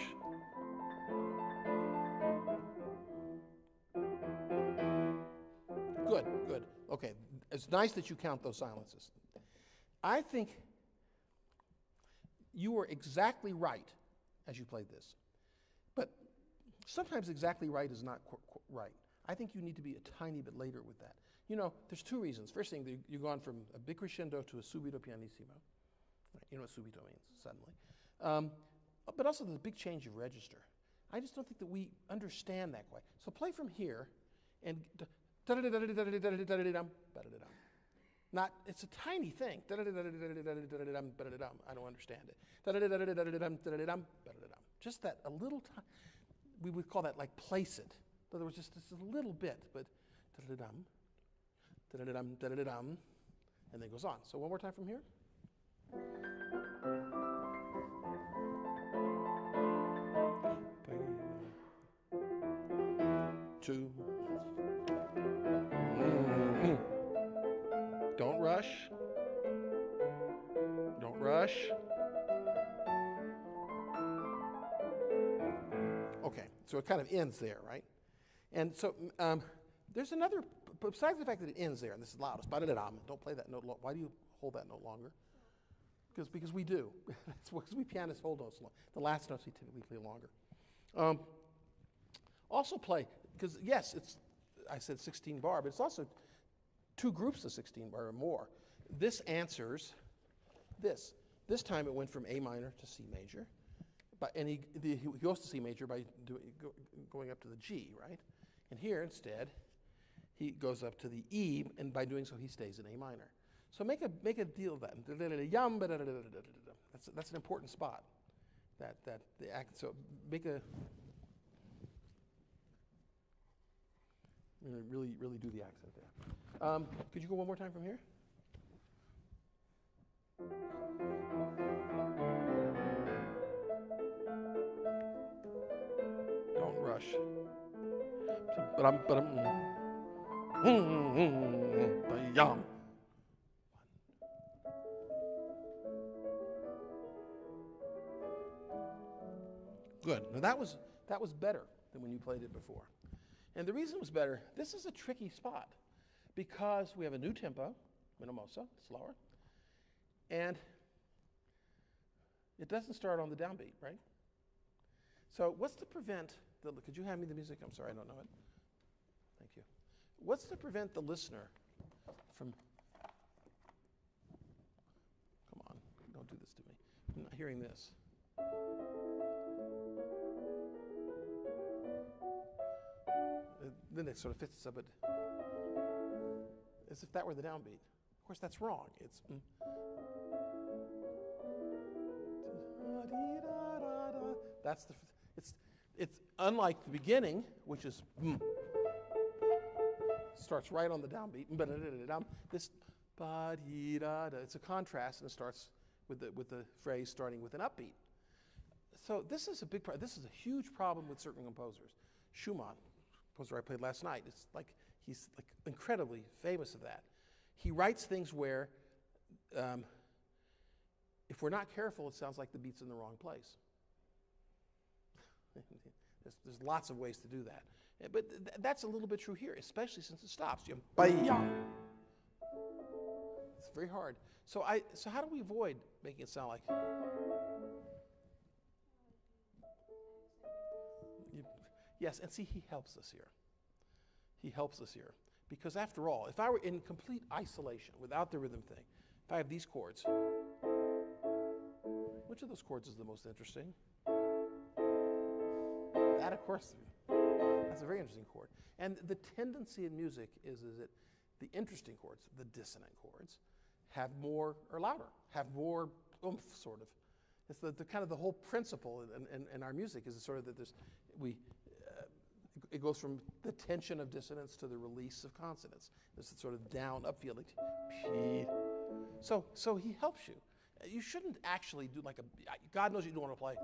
Good. Okay, it's nice that you count those silences. I think you were exactly right as you played this. But sometimes exactly right is not right. I think you need to be a tiny bit later with that. You know, there's 2 reasons. First thing, you've gone from a big crescendo to a subito pianissimo. Right, you know what subito means, suddenly. But also there's a big change of register. I just don't think that we understand that quite. So play from here and not, it's a tiny thing. I don't understand it. Just that a little time. We would call that like place it. In other words, just a little bit, but and then it goes on. So one more time from here. 2. Don't rush. Don't rush. Okay, so it kind of ends there, right? And so there's another, besides the fact that it ends there, and this is loudest, don't play that note. Why do you hold that note longer? Because we do. That's because we pianists hold notes long. The last notes we typically play longer. Also play, because yes, I said 16 bar, but it's also 2 groups of 16 bar or more. This answers this. This time it went from A minor to C major, and he goes to C major by going up to the G, right? And here instead, he goes up to the E, and by doing so, he stays in A minor. So make a deal of that. That's an important spot. So make a really do the accent there. Could you go one more time from here? Don't rush. Good. Now that was better than when you played it before. And the reason it was better, this is a tricky spot because we have a new tempo, Minomosa, slower, and it doesn't start on the downbeat, right? So what's to prevent, could you hand me the music? I'm sorry, I don't know it. Thank you. What's to prevent the listener from, come on, don't do this to me. I'm not hearing this. Then it sort of fits up, as if that were the downbeat. Of course, that's wrong. It's it's unlike the beginning, which is starts right on the downbeat. This it's a contrast, and it starts with the phrase starting with an upbeat. So this is a big problem. This is a huge problem with certain composers. Schumann, composer I played last night, he's incredibly famous of that. He writes things where, if we're not careful, it sounds like the beat's in the wrong place. There's lots of ways to do that. But that's a little bit true here, especially since it stops. It's very hard. So how do we avoid making it sound like... Yes, and see, he helps us here. He helps us here. Because after all, if I were in complete isolation, without the rhythm thing, if I have these chords, which of those chords is the most interesting? That, of course, that's a very interesting chord. And the tendency in music is that the interesting chords, the dissonant chords, have more, or louder, have more oomph, sort of. It's the kind of the whole principle in our music is sort of that it goes from the tension of dissonance to the release of consonants. This sort of down, up feel, like P. So he helps you. You shouldn't actually do like God knows you don't want to play.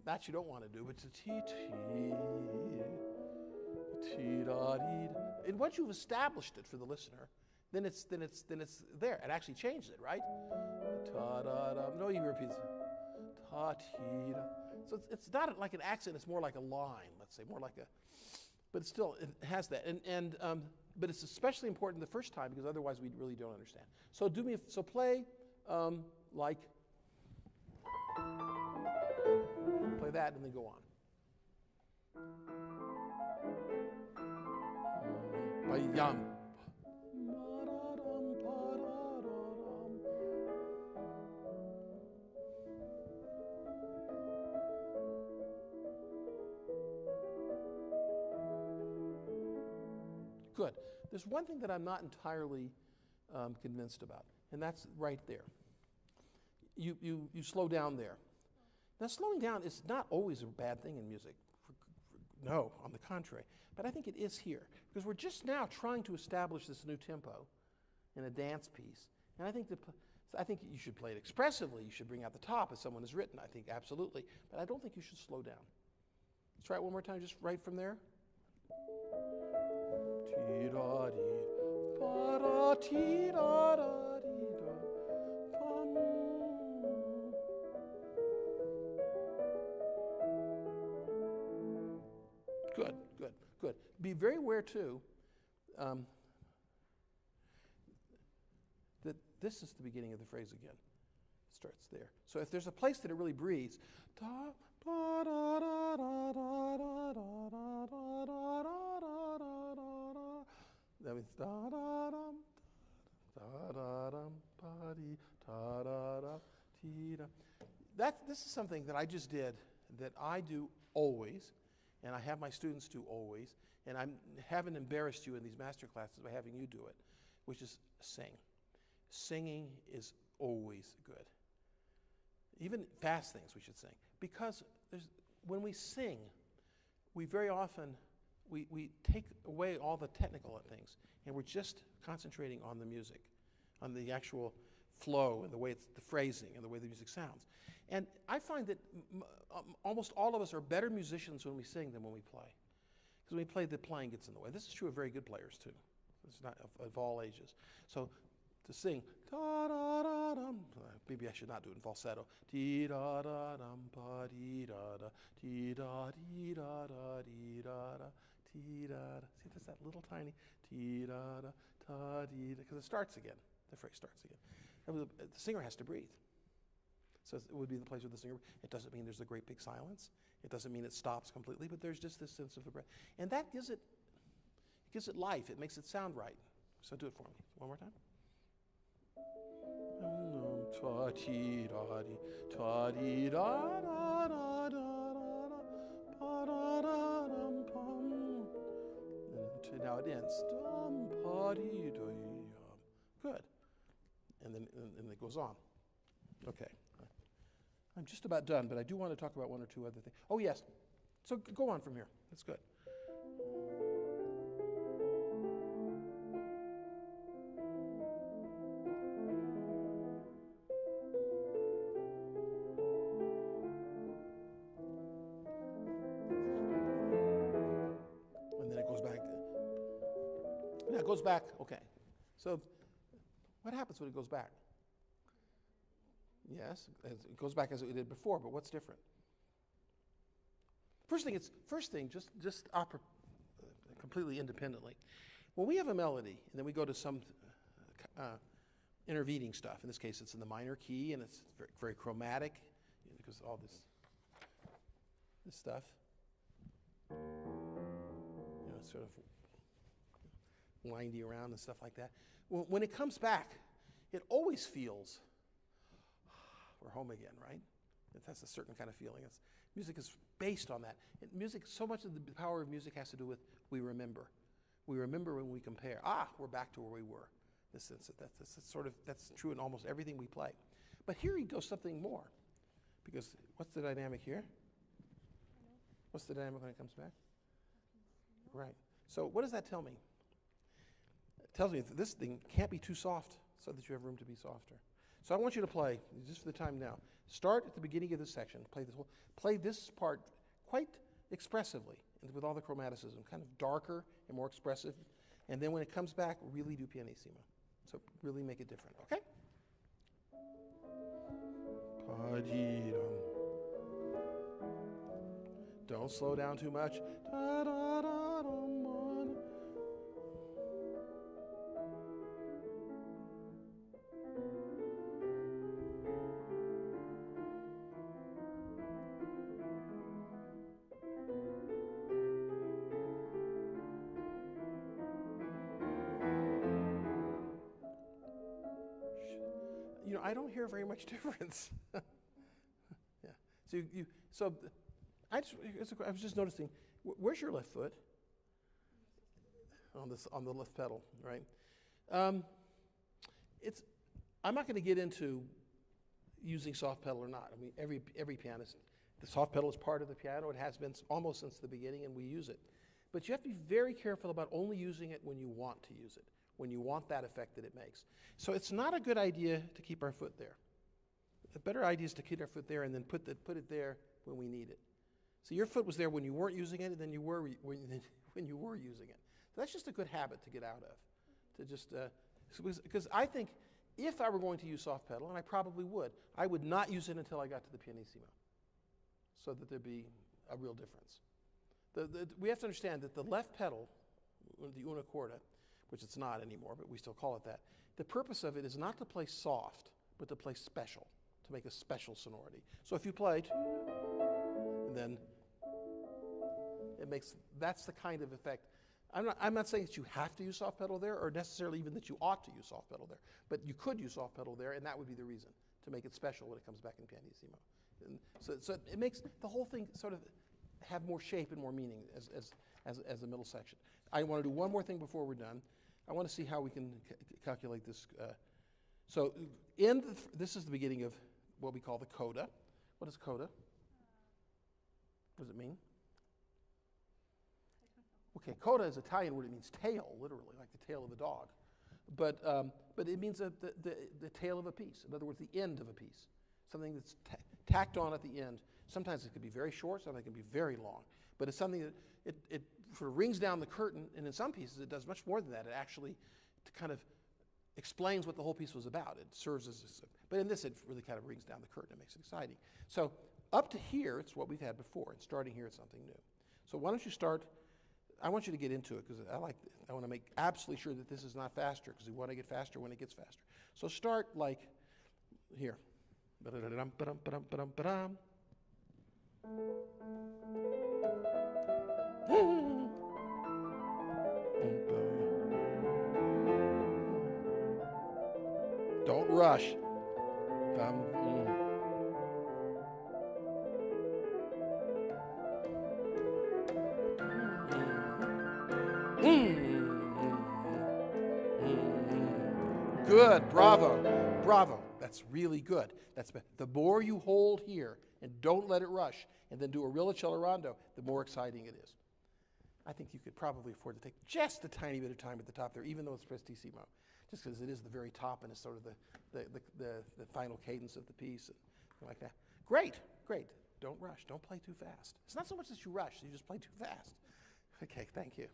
That you don't want to do, but to T, da, dee. And once you've established it for the listener, then it's there. It actually changes it, right? Ta da da. No, he repeats. Ta ti da. So it's not like an accent, it's more like a line, let's say, more like but it has that. But it's especially important the first time because otherwise we really don't understand. So play play that and then go on. Yum. Good. There's one thing that I'm not entirely convinced about, and that's right there. You slow down there. Now, slowing down is not always a bad thing in music. No, on the contrary. But I think it is here, because we're just now trying to establish this new tempo in a dance piece. And I think you should play it expressively. You should bring out the top as someone has written. I think absolutely. But I don't think you should slow down. Let's try it one more time, just right from there. Good. Be very aware too that this is the beginning of the phrase again. It starts there. So if there's a place that it really breathes, that means da da dum da da dum pa-dee, ta-da-da, tee-da. This is something that I just did that I do always, and I have my students do always, and I haven't embarrassed you in these master classes by having you do it, which is sing. Singing is always good. Even fast things we should sing. Because when we sing, we very often, we take away all the technical things, and we're just concentrating on the music, on the actual flow and the way the phrasing and the way the music sounds. And I find that almost all of us are better musicians when we sing than when we play. Because when we play, the playing gets in the way. This is true of very good players too. It's not of all ages. So to sing, da-da-da-dum, maybe I should not do it in falsetto. Dee-da-da-dum, pa-dee-da-da, dee-da-dee-da-da, dee-da-da, dee-da-da. See, there's that little tiny dee-da-da, ta-dee-da, because it starts again. The phrase starts again. The singer has to breathe. So it would be the place where the singer, it doesn't mean there's a great big silence. It doesn't mean it stops completely, but there's just this sense of the breath. And that gives it life. It makes it sound right. So do it for me. One more time. And now it ends. Good. And then it goes on. Okay. I'm just about done, but I do want to talk about one or two other things. Oh, yes. So go on from here. That's good. And then it goes back. Now it goes back. Okay. So what happens when it goes back? Yes, it goes back as it did before, but what's different? First thing, just opera, completely independently. When we have a melody, and then we go to some intervening stuff. In this case, it's in the minor key, and it's very, very chromatic, because all this stuff, sort of windy around and stuff like that. When it comes back, it always feels we're home again, right? It has a certain kind of feeling. Music is based on that. Music, so much of the power of music has to do with we remember. We remember when we compare. We're back to where we were. In the sense that that's true in almost everything we play. But here he goes something more. Because what's the dynamic here? What's the dynamic when it comes back? Right. So what does that tell me? It tells me that this thing can't be too soft so that you have room to be softer. So I want you to play, just for the time now, start at the beginning of this section, play this part quite expressively, and with all the chromaticism, kind of darker and more expressive, and then when it comes back, really do pianissimo. So really make it different, okay? Don't slow down too much. I don't hear very much difference. Yeah. I was just noticing. Where's your left foot? On the left pedal, right? I'm not going to get into using soft pedal or not. I mean, every pianist, the soft pedal is part of the piano. It has been almost since the beginning, and we use it. But you have to be very careful about only using it when you want to use it, when you want that effect that it makes. So it's not a good idea to keep our foot there. The better idea is to keep our foot there and then put it there when we need it. So your foot was there when you weren't using it, and then you were when you were using it. So that's just a good habit to get out of. Because I think if I were going to use soft pedal, and I probably would, I would not use it until I got to the pianissimo, so that there'd be a real difference. We have to understand that the left pedal, the una corda, which it's not anymore, but we still call it that, the purpose of it is not to play soft, but to play special, to make a special sonority. So if you play, and then that's the kind of effect I'm not saying that you have to use soft pedal there, or necessarily even that you ought to use soft pedal there, but you could use soft pedal there, and that would be the reason to make it special when it comes back in pianissimo. And so it makes the whole thing sort of have more shape and more meaning as a middle section. I want to do one more thing before we're done. I want to see how we can calculate this. So this is the beginning of what we call the coda. What is coda? What does it mean? Okay, coda is Italian word. It means tail, literally, like the tail of a dog. But it means the tail of a piece. In other words, the end of a piece. Something that's tacked on at the end. Sometimes it can be very short, sometimes it can be very long. But it's something that it sort of rings down the curtain, and in some pieces it does much more than that. It actually kind of explains what the whole piece was about. It serves as but in this it really kind of rings down the curtain. It makes it exciting. So up to here, it's what we've had before, and starting here, it's something new. So why don't you start? I want you to get into it because I want to make absolutely sure that this is not faster because we want to get faster when it gets faster. So start like here. Ba-da-da-dum, ba-dum, ba-dum, ba-dum, ba-dum. Don't rush. Good, bravo, bravo. That's really good. The more you hold here and don't let it rush, and then do a real accelerando, the more exciting it is. I think you could probably afford to take just a tiny bit of time at the top there, even though it's prestissimo, just because it is the very top and it's sort of the final cadence of the piece and like that. Great, great. Don't rush. Don't play too fast. It's not so much that you rush; you just play too fast. Okay, thank you.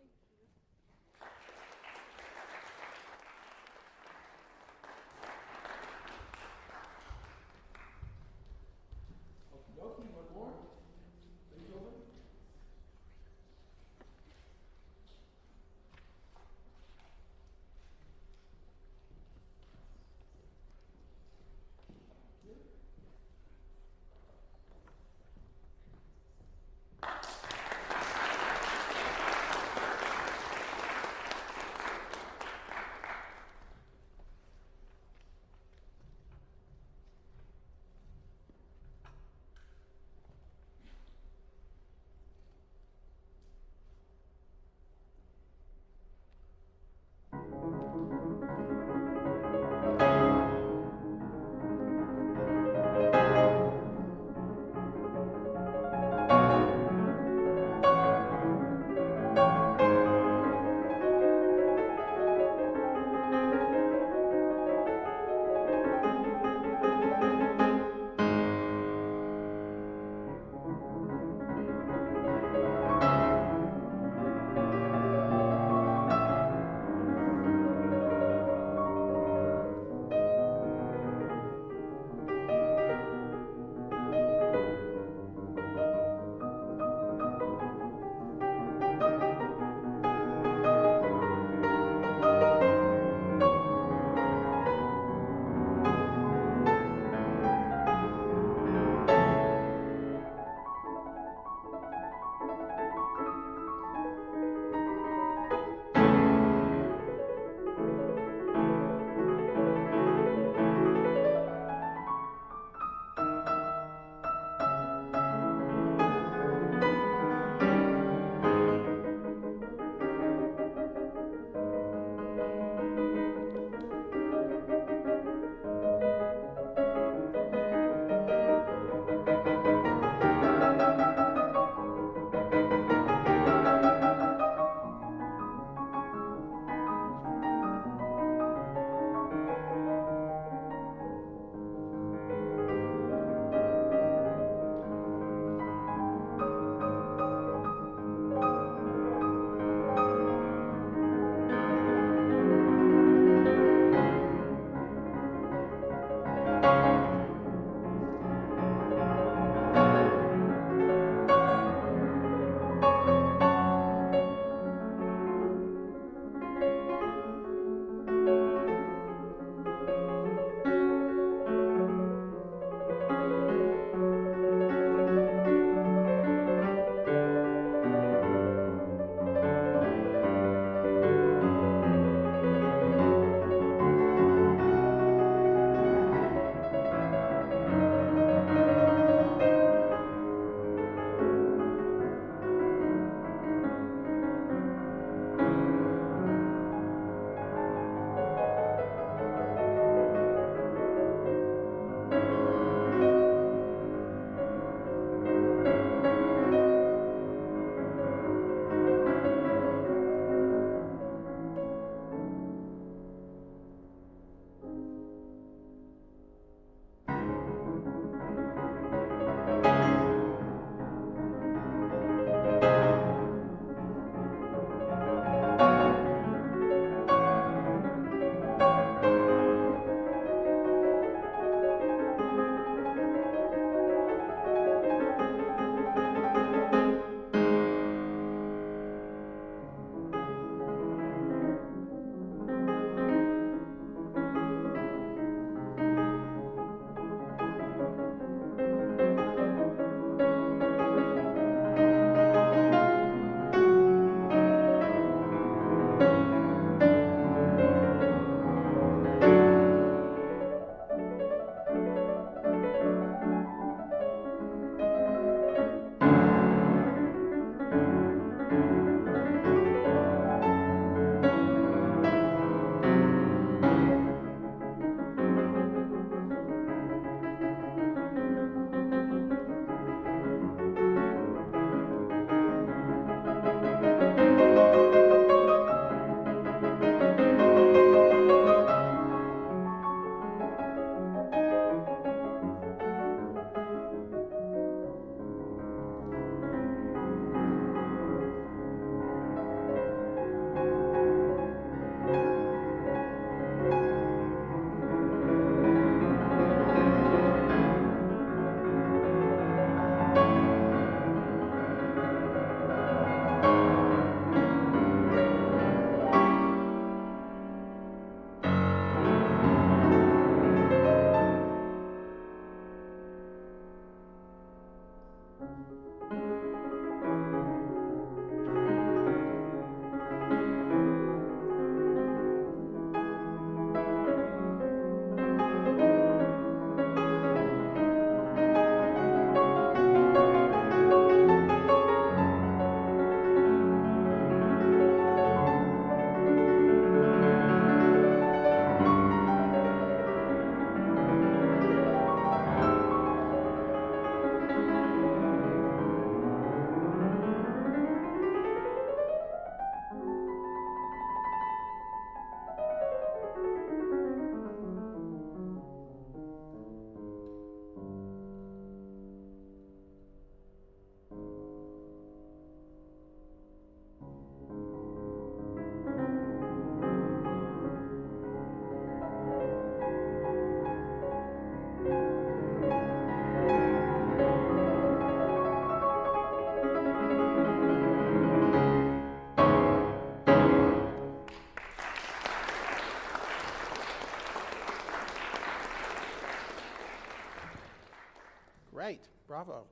Great, bravo.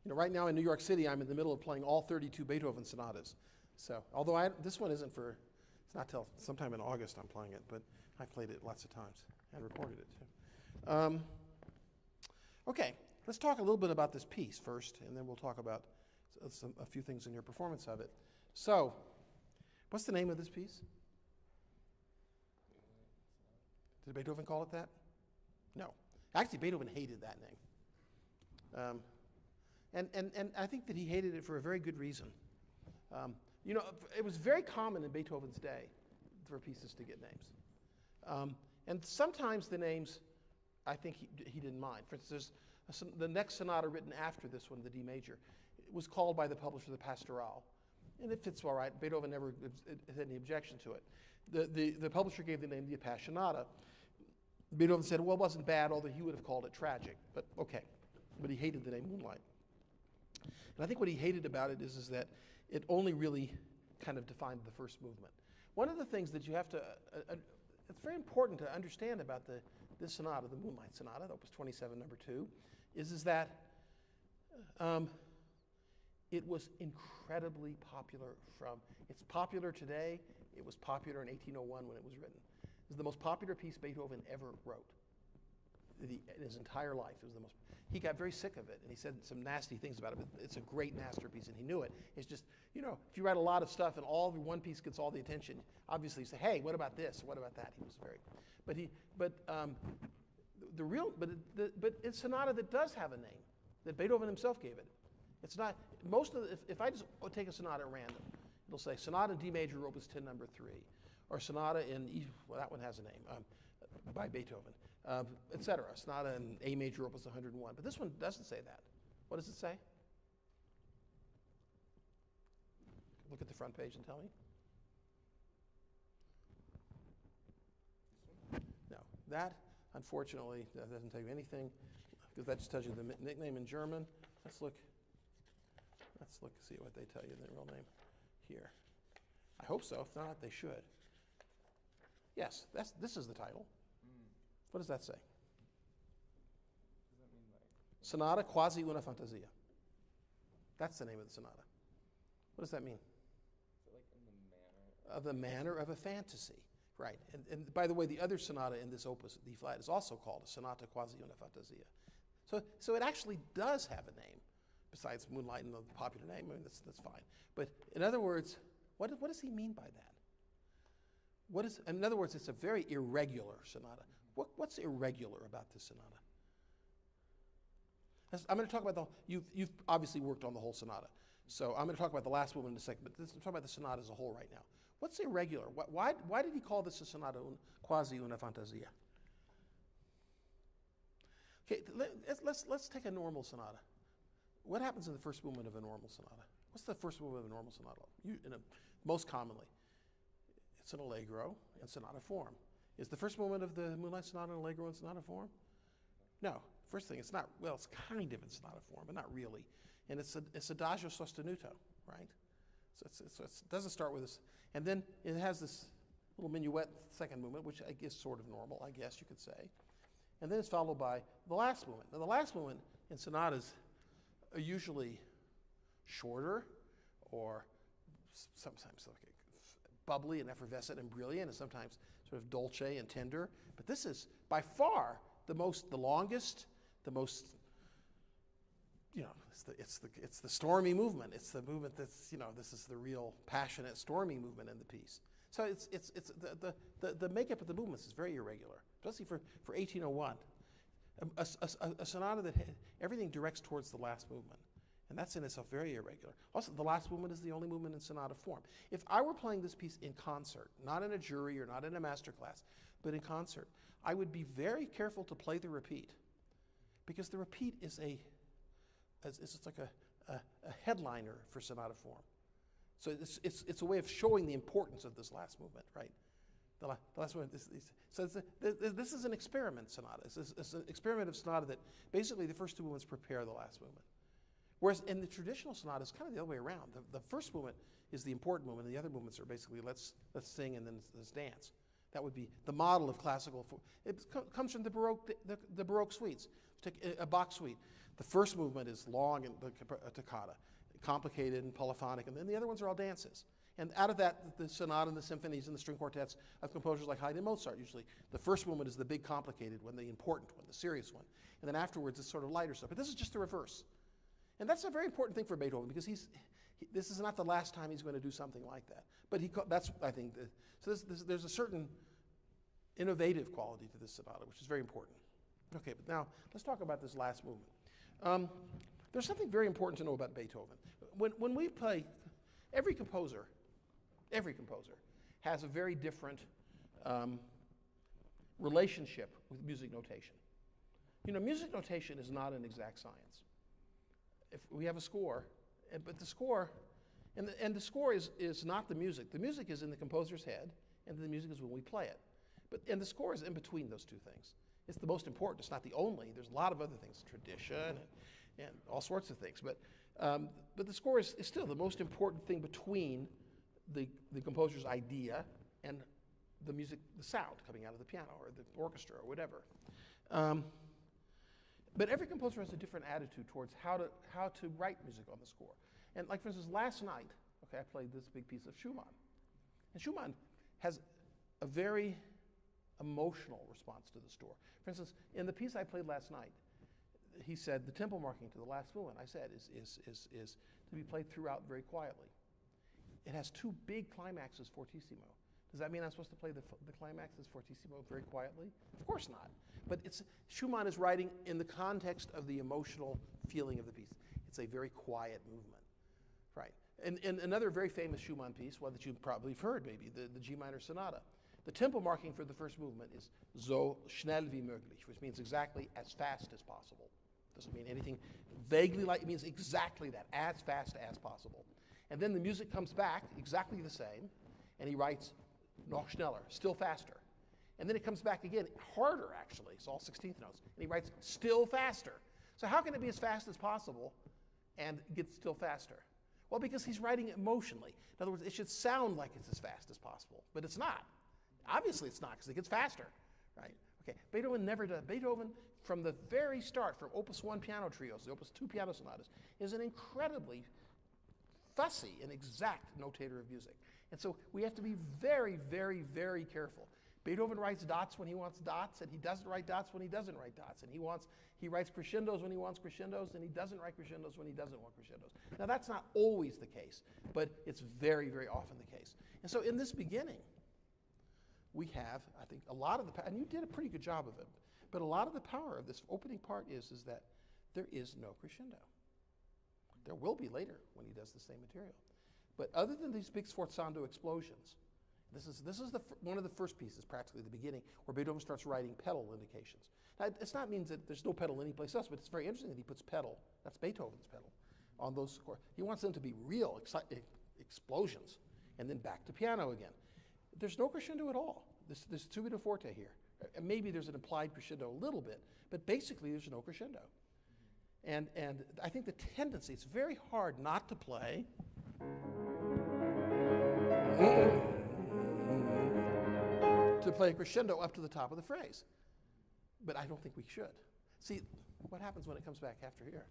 You know, right now in New York City, I'm in the middle of playing all 32 Beethoven sonatas. So, although this one isn't for, it's not till sometime in August I'm playing it, but I played it lots of times and recorded it too. Okay, let's talk a little bit about this piece first, and then we'll talk about a few things in your performance of it. So, what's the name of this piece? Did Beethoven call it that? No. Actually, Beethoven hated that name. And I think that he hated it for a very good reason. You know, it was very common in Beethoven's day for pieces to get names. And sometimes the names, I think he didn't mind. For instance, the next sonata written after this one, the D major, was called by the publisher the Pastoral. And it fits all right. Beethoven never had any objection to it. The publisher gave the name the Appassionata. Beethoven said, well, it wasn't bad, although he would have called it tragic. But okay. But he hated the name Moonlight. And I think what he hated about it is that it only really kind of defined the first movement. One of the things that you have to, it's very important to understand about this sonata, the Moonlight Sonata, Opus 27, number 2, is that it was incredibly popular it's popular today, it was popular in 1801 when it was written. It was the most popular piece Beethoven ever wrote in his entire life. It was the most. He got very sick of it, and he said some nasty things about it, but it's a great masterpiece, and he knew it. It's just, you know, if you write a lot of stuff and one piece gets all the attention, obviously you say, hey, what about this? What about that? He was very, but it's a sonata that does have a name, that Beethoven himself gave it. It's not, if I just take a sonata at random, it'll say Sonata in D major, Opus 10, number 3, or Sonata in E, well, that one has a name, by Beethoven. Etc. Sonata in A major, Opus 101. But this one doesn't say that. What does it say? Look at the front page and tell me. No, that, unfortunately, that doesn't tell you anything, because that just tells you the nickname in German. Let's look, see what they tell you in the real name here. I hope so. If not, they should. Yes, this is the title. What does that say? Does that mean like Sonata quasi una fantasia. That's the name of the sonata. What does that mean? is it like in the manner? Of the manner of a fantasy. Right. And by the way, the other sonata in this opus, D flat, is also called a Sonata quasi una fantasia. So it actually does have a name, besides Moonlight and the popular name. I mean, that's fine. But in other words, what does he mean by that? In other words, it's a very irregular sonata. What's irregular about this sonata? I'm going to talk about you've obviously worked on the whole sonata. So I'm going to talk about the last movement in a second, but I'm talking about the sonata as a whole right now. What's irregular? Why did he call this a sonata quasi una fantasia? Okay, let's take a normal sonata. What happens in the first movement of a normal sonata? What's the first movement of a normal sonata? Most commonly, it's an allegro in sonata form. Is the first movement of the Moonlight Sonata an allegro in sonata form? No. First thing, it's not, well, it's kind of in sonata form, but not really. And it's adagio sostenuto, right? So it doesn't start with this. And then it has this little minuet second movement, which I guess sort of normal, I guess you could say. And then it's followed by the last movement. Now, the last movement in sonatas are usually shorter, or sometimes like bubbly and effervescent and brilliant, and sometimes sort of dolce and tender. But this is by far the longest, the most, you know, it's the stormy movement. It's the movement that's, you know, this is the real passionate, stormy movement in the piece. So it's the makeup of the movements is very irregular, especially for 1801. A sonata that everything directs towards the last movement. And that's in itself very irregular. Also, the last movement is the only movement in sonata form. If I were playing this piece in concert, not in a jury or not in a master class, but in concert, I would be very careful to play the repeat, because the repeat is it's like a headliner for sonata form. So it's a way of showing the importance of this last movement, right? The last movement. This is an experiment sonata. It's an experiment of sonata that basically the first two movements prepare the last movement. Whereas in the traditional sonata, it's kind of the other way around. The first movement is the important movement, and the other movements are basically let's sing and then let's dance. That would be the model of classical. It comes from the Baroque suites. Take a Bach suite. The first movement is long and a toccata, complicated and polyphonic, and then the other ones are all dances. And out of that, the sonata and the symphonies and the string quartets of composers like Haydn and Mozart usually. The first movement is the big complicated one, the important one, the serious one. And then afterwards, it's sort of lighter stuff. But this is just the reverse. And that's a very important thing for Beethoven because this is not the last time he's going to do something like that. But that's, I think, there's a certain innovative quality to this sonata, which is very important. Okay, but now let's talk about this last movement. There's something very important to know about Beethoven. When we play, every composer has a very different relationship with music notation. You know, music notation is not an exact science. If we have a score, but the score, and the score is not the music. The music is in the composer's head, and the music is when we play it. And the score is in between those two things. It's the most important. It's not the only. There's a lot of other things, tradition and all sorts of things. But the score is still the most important thing between the composer's idea and the music, the sound coming out of the piano or the orchestra or whatever. But every composer has a different attitude towards how to write music on the score. And like, for instance, last night, okay, I played this big piece of Schumann. And Schumann has a very emotional response to the score. For instance, in the piece I played last night, he said the tempo marking to the last movement, I said, is to be played throughout very quietly. It has two big climaxes fortissimo. Does that mean I'm supposed to play the climaxes fortissimo very quietly? Of course not. But Schumann is writing in the context of the emotional feeling of the piece. It's a very quiet movement, right? And another very famous Schumann piece, one that you've probably heard maybe, the G minor sonata. The tempo marking for the first movement is so schnell wie möglich, which means exactly as fast as possible. Doesn't mean anything vaguely like, it means exactly that, as fast as possible. And then the music comes back exactly the same, and he writes noch schneller, still faster. And then it comes back again, harder actually, it's all 16th notes, and he writes still faster. So how can it be as fast as possible and get still faster? Well, because he's writing emotionally. In other words, it should sound like it's as fast as possible, but it's not. Obviously it's not, because it gets faster, right? Okay, Beethoven never does. Beethoven, from the very start, from Opus 1 piano trios, the Opus 2 piano sonatas, is an incredibly fussy and exact notator of music. And so we have to be very, very, very careful. Beethoven writes dots when he wants dots, and he doesn't write dots when he doesn't write dots. And he writes crescendos when he wants crescendos, and he doesn't write crescendos when he doesn't want crescendos. Now that's not always the case, but it's very, very often the case. And so in this beginning, we have, I think, a lot of the, and you did a pretty good job of it, but a lot of the power of this opening part is that there is no crescendo. There will be later when he does the same material. But other than these big sforzando explosions, this is one of the first pieces, practically the beginning, where Beethoven starts writing pedal indications. Now, it's not means that there's no pedal anyplace else, but it's very interesting that he puts pedal, that's Beethoven's pedal, on those scores. He wants them to be real explosions, and then back to piano again. There's no crescendo at all. There's subito forte here. And maybe there's an implied crescendo a little bit, but basically there's no crescendo. And I think the tendency, it's very hard not to play a crescendo up to the top of the phrase. But I don't think we should. See, what happens when it comes back after here?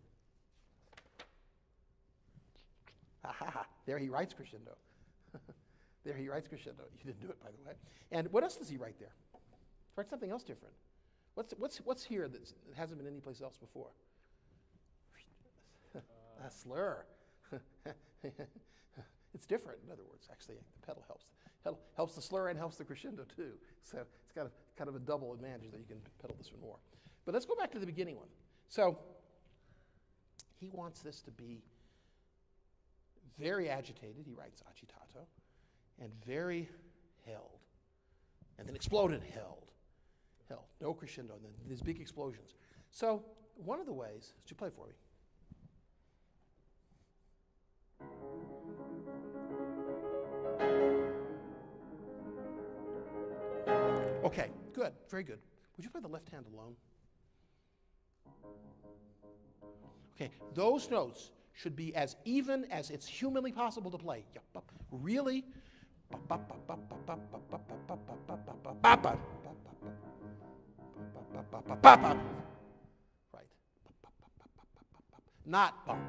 Ha ha ha, there he writes crescendo. There he writes crescendo. You didn't do it, by the way. And what else does he write there? He writes something else different. What's here that hasn't been anyplace else before? A slur. It's different, in other words. Actually, the pedal helps the slur and helps the crescendo too. So it's got kind of a double advantage that you can pedal this one more. But let's go back to the beginning one. So he wants this to be very agitated. He writes agitato, and very held, and then exploded, held. No crescendo, and then these big explosions. So one of the ways, would you play for me? Okay, good, very good. Would you play the left hand alone? Okay, those notes should be as even as it's humanly possible to play. Really Right. Not bum,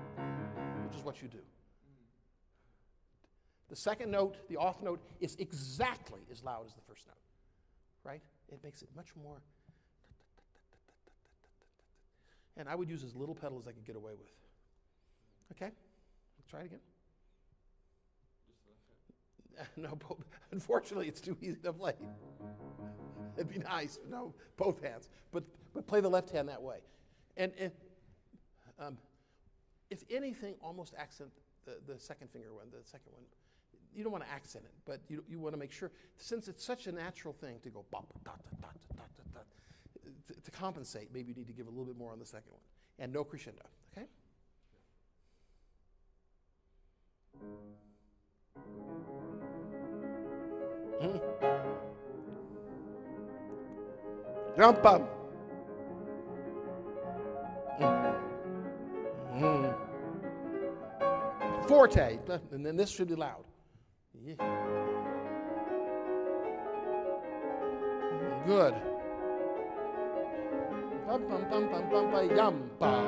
which is what you do. The second note, the off note, is exactly as loud as the first note. Right? It makes it much more. And I would use as little pedal as I could get away with. Okay? Let's try it again. No, unfortunately, it's too easy to play. It'd be nice, no, both hands, but play the left hand that way. And if anything, almost accent the second finger one, the second one. You don't want to accent it, but you want to make sure, since it's such a natural thing to go bop, dot, dot, dot, dot, dot, dot, to compensate, maybe you need to give a little bit more on the second one. And no crescendo, okay? Jump up. Forte, and then this should be loud. Yeah. Good. Bum bum bum bum bum bum yum bum.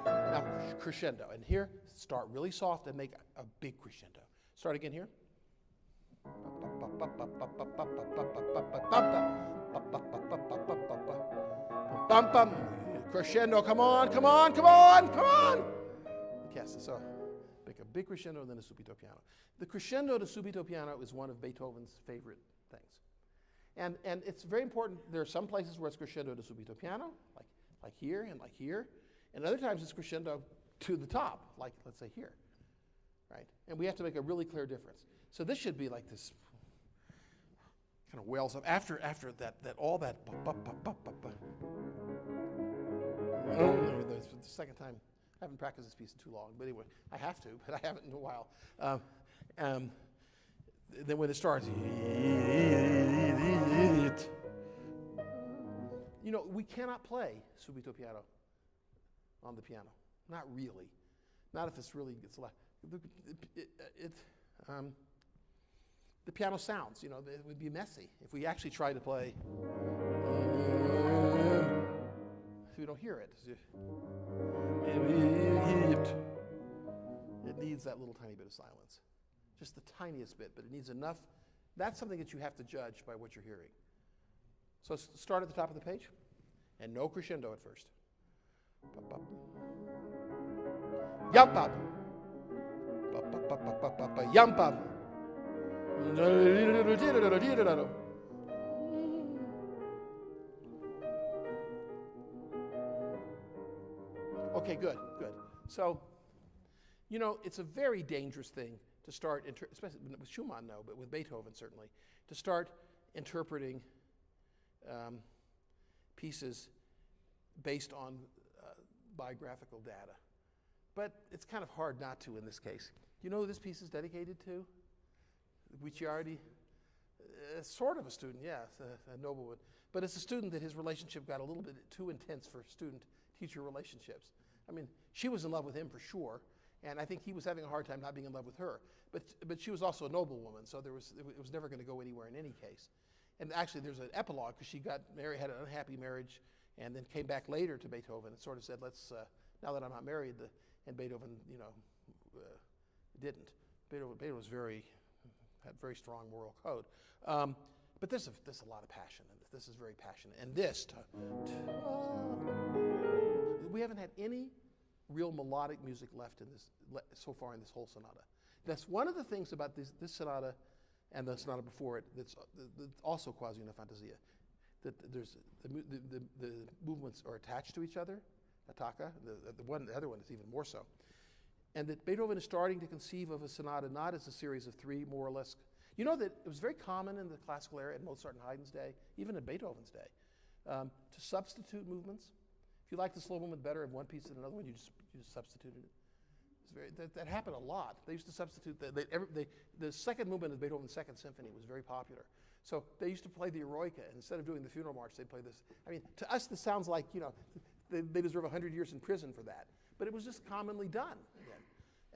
Now crescendo, and here start really soft and make a big crescendo. Start again here. Bum bum. Crescendo, come on, come on, come on, come on. Yes, so make a big crescendo and then a subito piano. The crescendo to subito piano is one of Beethoven's favorite things. And it's very important. There are some places where it's crescendo to subito piano, like here and like here. And other times it's crescendo to the top, like let's say here. Right? And we have to make a really clear difference. So this should be like this kind of wails up after that all that the second time. I haven't practiced this piece in too long, but anyway, I have to, but I haven't in a while. Then when it starts, you know, we cannot play subito piano on the piano. Not really. Not if it's really gets loud. The piano sounds, you know, it would be messy if we actually tried to play. We don't hear it. It needs that little tiny bit of silence. Just the tiniest bit, but it needs enough. That's something that you have to judge by what you're hearing. So start at the top of the page, and no crescendo at first. Yum pop. Yum pop. Okay, good. So, you know, it's a very dangerous thing to start, especially with Schumann, no, but with Beethoven certainly, to start interpreting pieces based on biographical data. But it's kind of hard not to in this case. You know who this piece is dedicated to? Guicciardi? Sort of a student, yeah, a nobleman. But it's a student that his relationship got a little bit too intense for student-teacher relationships. I mean, she was in love with him for sure, and I think he was having a hard time not being in love with her. But she was also a noblewoman, so it was never going to go anywhere in any case. And actually, there's an epilogue because she got married, had an unhappy marriage, and then came back later to Beethoven and sort of said, "Let's now that I'm not married," and Beethoven, you know, didn't. Beethoven was had very strong moral code. But there's a lot of passion in this. This is very passionate. And this, we haven't had any real melodic music left in this so far in this whole sonata. That's one of the things about this sonata and the sonata before it that's also quasi una fantasia. That there's the movements are attached to each other, attacca. The other one is even more so. And that Beethoven is starting to conceive of a sonata not as a series of three more or less. You know that it was very common in the classical era, in Mozart and Haydn's day, even in Beethoven's day, to substitute movements. If you like the slow movement better of one piece than another one, you just substituted it. That happened a lot. They used to substitute the second movement of Beethoven's Second Symphony was very popular. So they used to play the Eroica, and instead of doing the funeral march, they'd play this. I mean, to us, this sounds like, you know, they deserve 100 years in prison for that. But it was just commonly done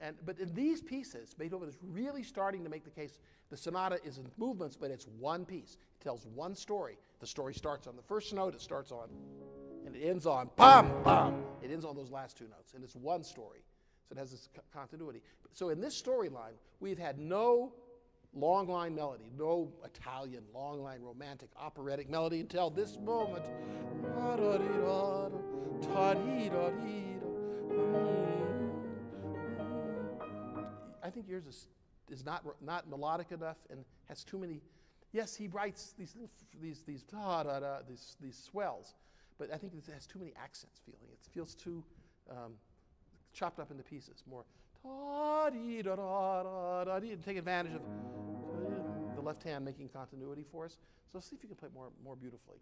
then. But in these pieces, Beethoven is really starting to make the case the sonata isn't movements, but it's one piece. It tells one story. The story starts on the first note, it starts on, and it ends on bam, bam. It ends on those last two notes, and it's one story. So it has this continuity. So in this storyline, we've had no long line melody, no Italian long line romantic operatic melody until this moment. I think yours is not melodic enough and has too many. Yes, he writes these swells, but I think it has too many accents. It feels too chopped up into pieces. More and take advantage of the left hand making continuity for us. So see if you can play more beautifully.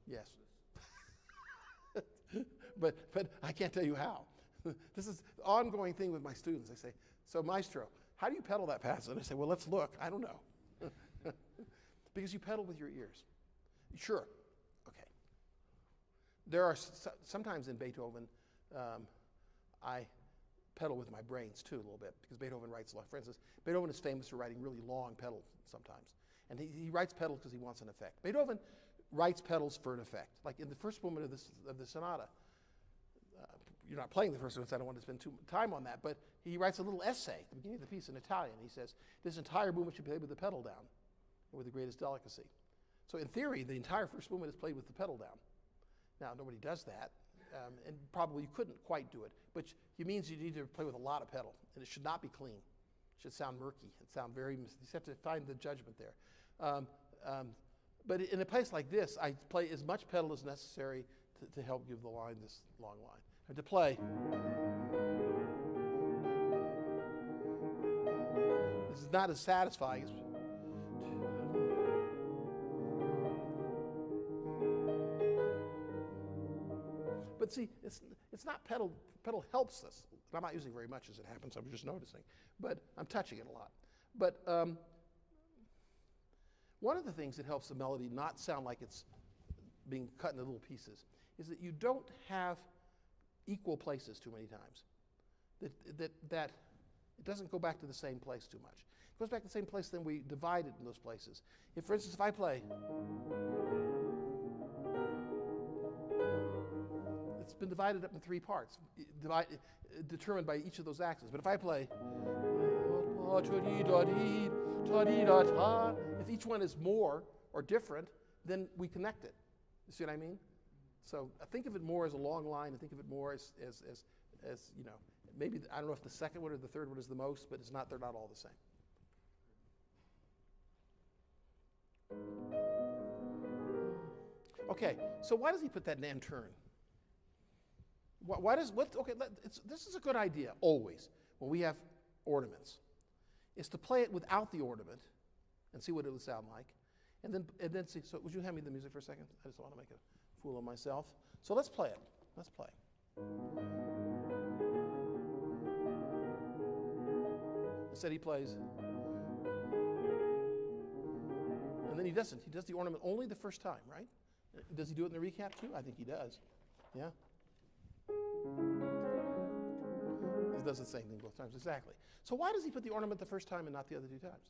Yes. but I can't tell you how. This is the ongoing thing with my students. They say, so maestro, how do you pedal that passage? And I say, well, let's look. I don't know. Because you pedal with your ears. Sure. Okay. There are sometimes in Beethoven, I pedal with my brains too a little bit, because Beethoven writes a lot. For instance, Beethoven is famous for writing really long pedals sometimes. And he writes pedals because he wants an effect. Beethoven writes pedals for an effect. Like in the first movement of the sonata, you're not playing the first one, so I don't want to spend too much time on that, but he writes a little essay at the beginning of the piece in Italian. He says, this entire movement should be played with the pedal down, with the greatest delicacy. So in theory, the entire first movement is played with the pedal down. Now, nobody does that, and probably you couldn't quite do it, but it means you need to play with a lot of pedal, and it should not be clean. It should sound murky. It sound very, you have to find the judgment there. But in a place like this, I play as much pedal as necessary to help give the line this long line. And to play, this is not as satisfying as. But see, it's not pedal. Pedal helps us. I'm not using very much as it happens. I'm just noticing, but I'm touching it a lot. But one of the things that helps the melody not sound like it's being cut into little pieces is that you don't have equal places too many times. That it doesn't go back to the same place too much. It goes back to the same place, then we divide it in those places. If, for instance, if I play, it's been divided up in three parts, determined by each of those axes. But if I play, if each one is more or different, then we connect it. You see what I mean? So think of it more as a long line, and think of it more as you know, maybe, I don't know if the second one or the third one is the most, but they're not all the same. Okay, so why does he put that nan turn? This is a good idea, always, when we have ornaments, is to play it without the ornament and see what it would sound like. And then see, so would you hand me the music for a second? I just want to make a fool of myself. So let's play it. Let's play. Instead he plays. And then he doesn't. He does the ornament only the first time, right? Does he do it in the recap too? I think he does. Yeah? He does the same thing both times, exactly. So why does he put the ornament the first time and not the other two times?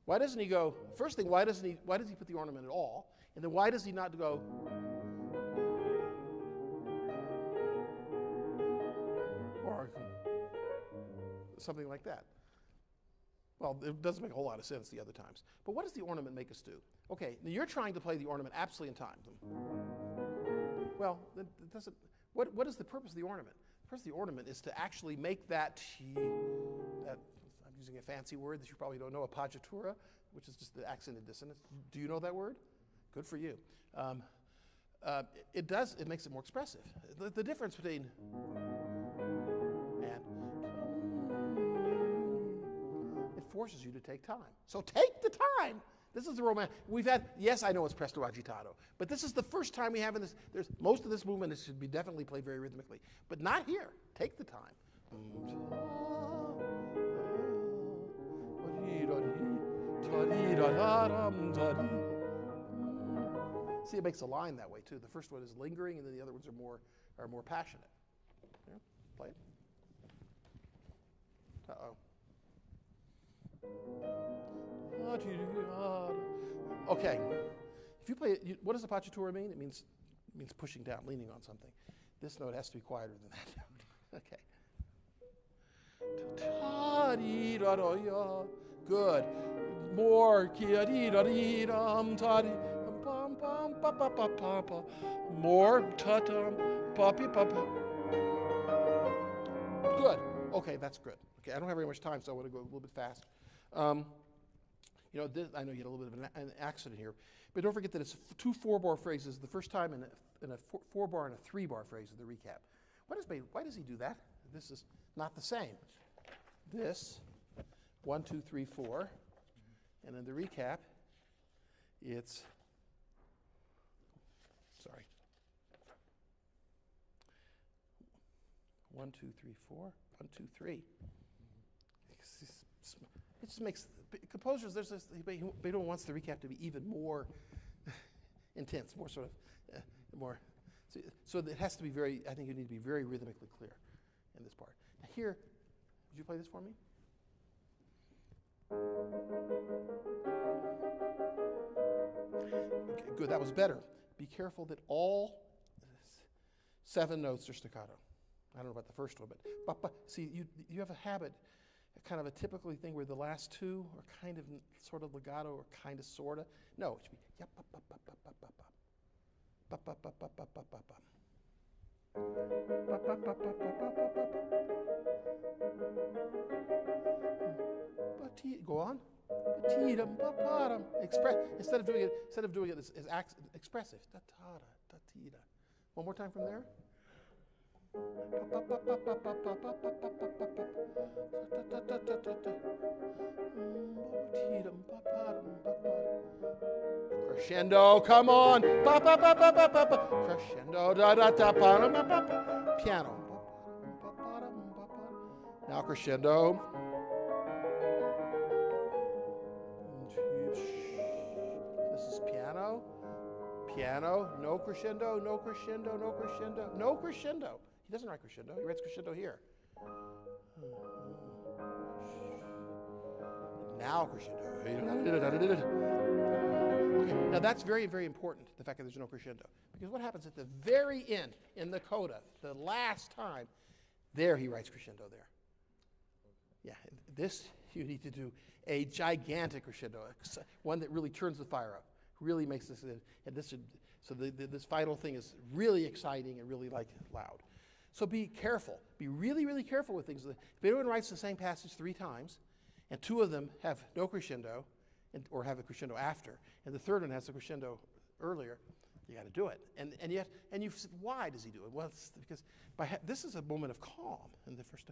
Why doesn't he go, first thing, why does he put the ornament at all? And then why does he not go, or something like that? Well, it doesn't make a whole lot of sense the other times. But what does the ornament make us do? Okay, now you're trying to play the ornament absolutely in time. Well, it doesn't, what is the purpose of the ornament? The purpose of the ornament is to actually make that I'm using a fancy word that you probably don't know, appoggiatura, which is just the accented dissonance. Do you know that word? Good for you. It makes it more expressive. The difference between and it forces you to take time. So take the time. This is the romantic. We've had, yes, I know it's presto agitato, but this is the first time we have in this. There's most of this movement should be definitely played very rhythmically, but not here. Take the time. See, it makes a line that way too. The first one is lingering, and then the other ones are more passionate. Yeah, play it. Okay. If you play it, what does Auditoria mean? It means pushing down, leaning on something. This note has to be quieter than that note. Okay. Good. More. More. Good. Okay, that's good. Okay, I don't have very much time, so I want to go a little bit fast. This, I know you had a little bit of an accident here, but don't forget that it's 2 4-bar phrases the first time, and a 4-bar and a 3-bar phrase in the recap. Why does he do that? This is not the same. This, 1, 2, 3, 4, and in the recap, it's, sorry, 1, 2, 3, 4, 1, 2, 3. It just makes composers. There's this. Beethoven wants the recap to be even more intense, more sort of more. So it has to be very. I think you need to be very rhythmically clear in this part. Now here, would you play this for me? Okay, good. That was better. Be careful that all 7 notes are staccato. I don't know about the first one, but see, you have a habit, kind of a typical thing where the last 2 are kind of sort of legato or kind of sort of. No, it should be yep, up, up, up, up, up, up, up. Up, up, up, up, up, up, up, up. Up, up, up, up, up, up, up. Go on. Instead of doing it as expressive. One more time from there. Crescendo, come on. Crescendo, piano. Now crescendo. This is piano. Piano, no crescendo, no crescendo, no crescendo, no crescendo. He doesn't write crescendo, he writes crescendo here. Now crescendo. Okay, now that's very, very important, the fact that there's no crescendo. Because what happens at the very end, in the coda, the last time, there he writes crescendo there. Yeah, this you need to do a gigantic crescendo, one that really turns the fire up, really makes this, and this should, so this final thing is really exciting and really like loud. So be careful. Be really, really careful with things. If anyone writes the same passage 3 times, and 2 of them have no crescendo, or have a crescendo after, and the third one has a crescendo earlier, you got to do it. And yet, why does he do it? Well, it's because this is a moment of calm in the first.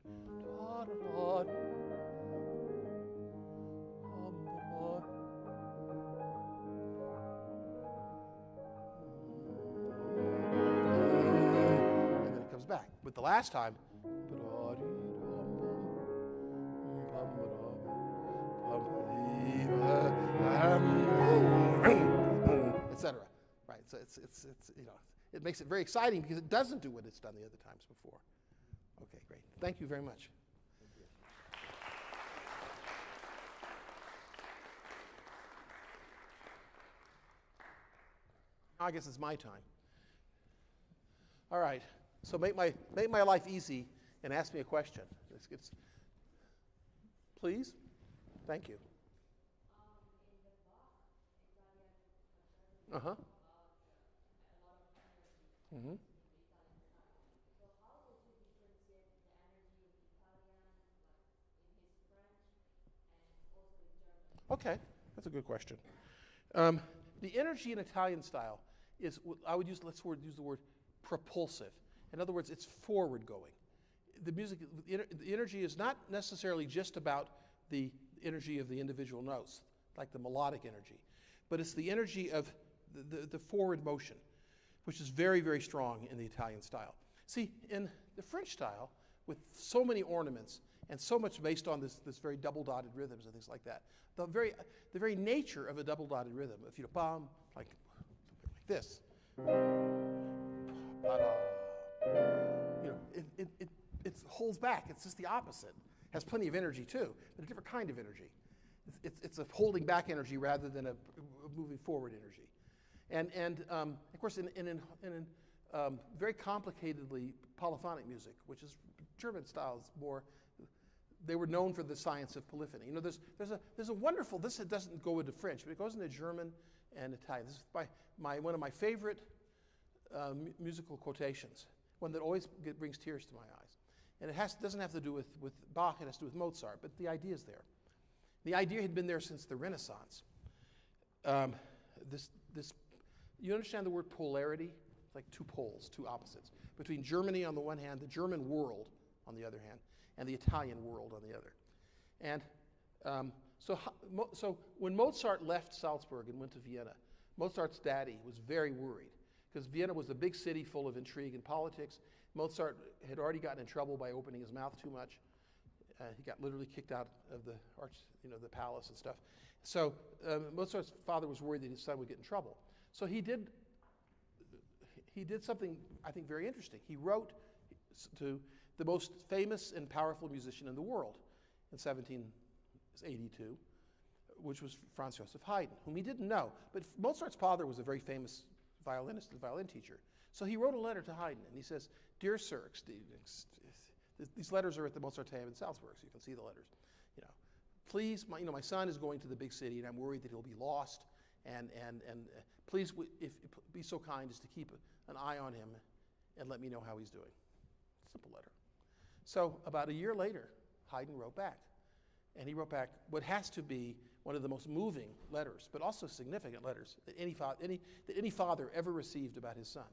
Back. But the last time, etc. Right. So it's it makes it very exciting because it doesn't do what it's done the other times before. Okay, great. Thank you very much. I guess it's my time. All right. So make my life easy and ask me a question. Please? Thank you. Uh-huh. Mm-hmm. So how would you differentiate the energy of Italian, like in his French, and also in German? Okay, that's a good question. The energy in Italian style is, let's use the word propulsive. In other words, it's forward-going. The energy is not necessarily just about the energy of the individual notes, like the melodic energy, but it's the energy of the forward motion, which is very, very strong in the Italian style. See, in the French style, with so many ornaments and so much based on this very double-dotted rhythms and things like that, the very nature of a double-dotted rhythm, if you bam, like this. Ta-da. You know, it holds back. It's just the opposite. Has plenty of energy too, but a different kind of energy. It's a holding back energy rather than a moving forward energy. And of course, in very complicatedly polyphonic music, which is German styles more, they were known for the science of polyphony. You know, there's a wonderful, this doesn't go into French, but it goes into German and Italian. This is one of my favorite musical quotations, one that always brings tears to my eyes. And it doesn't have to do with Bach, it has to do with Mozart, but the idea is there. The idea had been there since the Renaissance. You understand the word polarity? It's like two poles, two opposites. Between Germany on the one hand, the German world on the other hand, and the Italian world on the other. And so when Mozart left Salzburg and went to Vienna, Mozart's daddy was very worried because Vienna was a big city full of intrigue and politics. Mozart had already gotten in trouble by opening his mouth too much. He got literally kicked out of the palace and stuff. So Mozart's father was worried that his son would get in trouble. So he did something I think very interesting. He wrote to the most famous and powerful musician in the world in 1782, which was Franz Joseph Haydn, whom he didn't know. But Mozart's father was a very famous violinist and violin teacher. So he wrote a letter to Haydn, and he says, "Dear sir," these letters are at the Mozarteum in Salzburg, so you can see the letters. You know, please, my son is going to the big city, and I'm worried that he'll be lost. And please, be so kind as to keep an eye on him, and let me know how he's doing. Simple letter. So about a year later, Haydn wrote back, and he wrote back what has to be one of the most moving letters, but also significant letters that any father ever received about his son.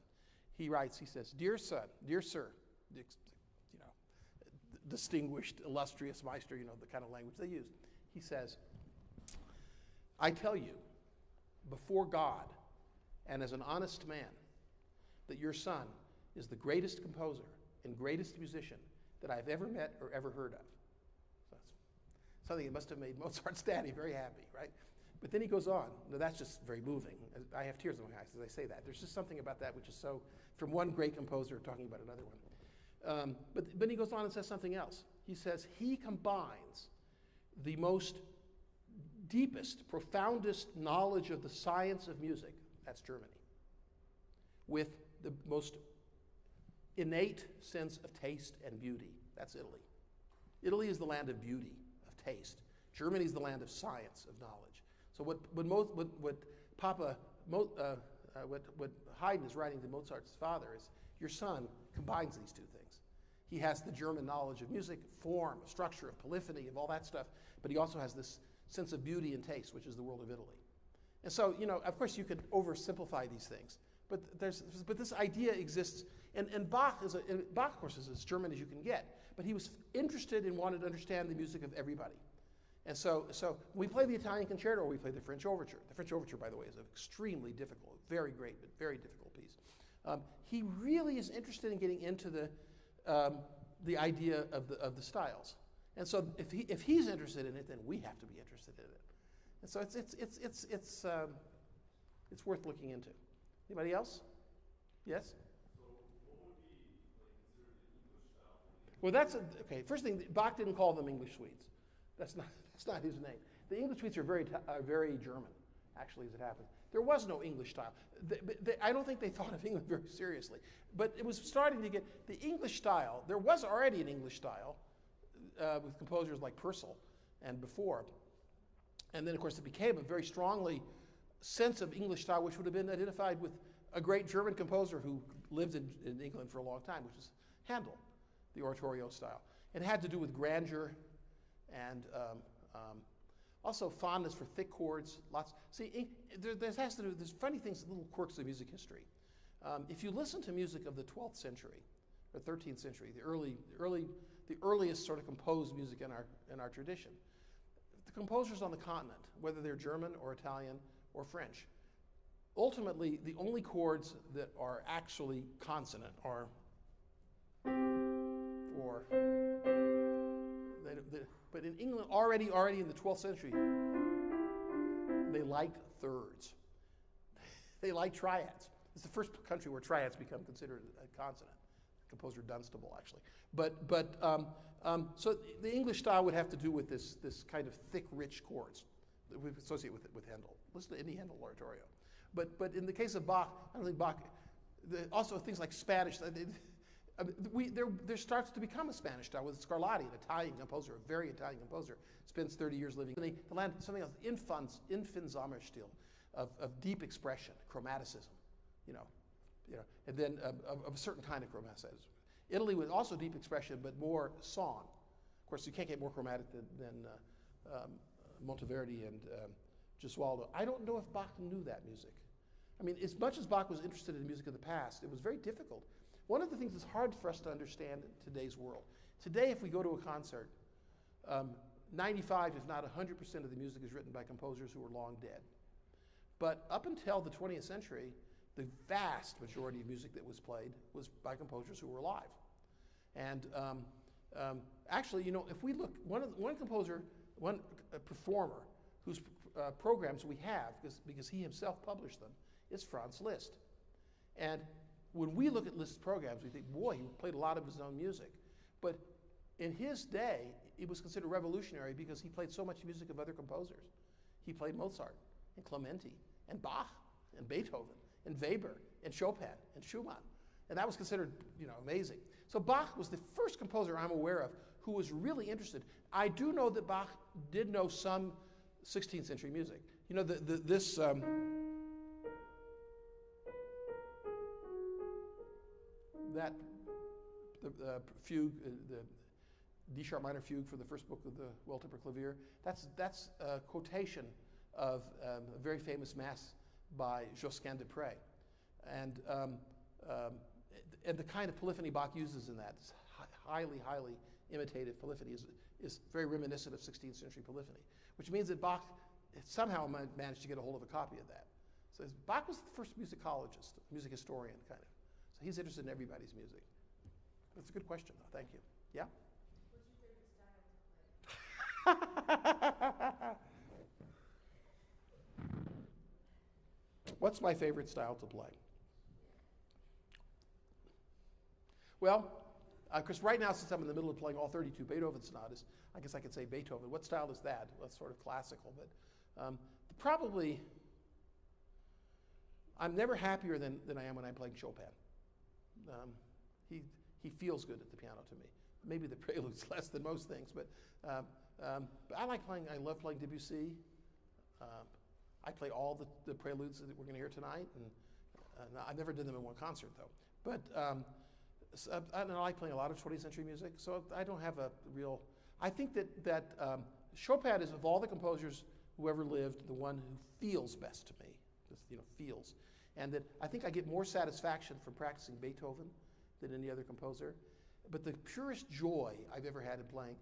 He writes, he says, "Dear son, dear sir," distinguished, illustrious Meister, the kind of language they use. He says, "I tell you, before God and as an honest man, that your son is the greatest composer and greatest musician that I've ever met or ever heard of." So that's something that must have made Mozart's daddy very happy, right? But then he goes on. Now that's just very moving. I have tears in my eyes as I say that. There's just something about that which is so, from one great composer talking about another one. But he goes on and says something else. He says he combines the most deepest, profoundest knowledge of the science of music, that's Germany, with the most innate sense of taste and beauty, that's Italy. Italy is the land of beauty, of taste. Germany is the land of science, of knowledge. So what Haydn is writing to Mozart's father is, your son combines these two things. He has the German knowledge of music, form, structure, of polyphony, of all that stuff, but he also has this sense of beauty and taste, which is the world of Italy. And so, of course you could oversimplify these things, but this idea exists, and Bach, of course, is as German as you can get, but he was interested and wanted to understand the music of everybody. And so we play the Italian Concerto, or we play the French Overture. The French Overture, by the way, is an extremely difficult, very great, but very difficult piece. He really is interested in getting into the idea of the styles. And so if he's interested in it, then we have to be interested in it. And so it's worth looking into. Anybody else? Yes? So what would be considered the English style? Well, okay. First thing, Bach didn't call them English suites. That's not his name. The English suites are very German, actually, as it happens. There was no English style. I don't think they thought of England very seriously. But it was starting to get, the English style, there was already an English style with composers like Purcell and before. And then, of course, it became a very strongly sense of English style, which would have been identified with a great German composer who lived in England for a long time, which is Handel, the oratorio style. It had to do with grandeur and also fondness for thick chords. There's funny things, little quirks of music history. If you listen to music of the 12th century or 13th century, the earliest sort of composed music in our tradition, the composers on the continent, whether they're German or Italian or French, ultimately the only chords that are actually consonant are or. But in England, already in the 12th century, they liked thirds. They like triads. It's the first country where triads become considered a consonant. Composer Dunstable, actually. So the English style would have to do with this kind of thick, rich chords that we associate with Handel. Listen to any Handel oratorio. But in the case of Bach, I don't think Bach, also things like Spanish, there starts to become a Spanish style with Scarlatti, an Italian composer, a very Italian composer, spends 30 years living in the land, something else, Infanzammerstil, of deep expression, chromaticism, and then of a certain kind of chromaticism. Italy with also deep expression, but more song. Of course, you can't get more chromatic than Monteverdi and Gesualdo. I don't know if Bach knew that music. I mean, as much as Bach was interested in the music of the past, it was very difficult. One of the things that's hard for us to understand in today's world. Today, if we go to a concert, 95, if not 100% of the music is written by composers who are long dead. But up until the 20th century, the vast majority of music that was played was by composers who were alive. And actually, if we look, one composer, one performer whose programs we have, because he himself published them, is Franz Liszt. And when we look at Liszt's programs, we think, boy, he played a lot of his own music. But in his day, it was considered revolutionary because he played so much music of other composers. He played Mozart and Clementi and Bach and Beethoven and Weber and Chopin and Schumann. And that was considered, amazing. So Bach was the first composer I'm aware of who was really interested. I do know that Bach did know some 16th century music. This fugue, the D sharp minor fugue for the first book of the Well-Tempered Clavier, that's a quotation of a very famous mass by Josquin des Prez. And the kind of polyphony Bach uses in that, this highly imitative polyphony, is very reminiscent of 16th century polyphony, which means that Bach somehow managed to get a hold of a copy of that. So Bach was the first musicologist, music historian, kind of. So he's interested in everybody's music. That's a good question, though. Thank you. Yeah? What's your favorite style to play? What's my favorite style to play? Well, because right now, since I'm in the middle of playing all 32 Beethoven sonatas, I guess I could say Beethoven. What style is that? Well, that's sort of classical, but probably I'm never happier than I am when I'm playing Chopin. He feels good at the piano to me. Maybe the prelude's less than most things, but I love playing Debussy. I play all the preludes that we're going to hear tonight, and I never did them in one concert, though. But I like playing a lot of 20th century music, so I don't have a real... I think that Chopin is, of all the composers who ever lived, the one who feels best to me, just, feels. And that I think I get more satisfaction from practicing Beethoven than any other composer. But the purest joy I've ever had in playing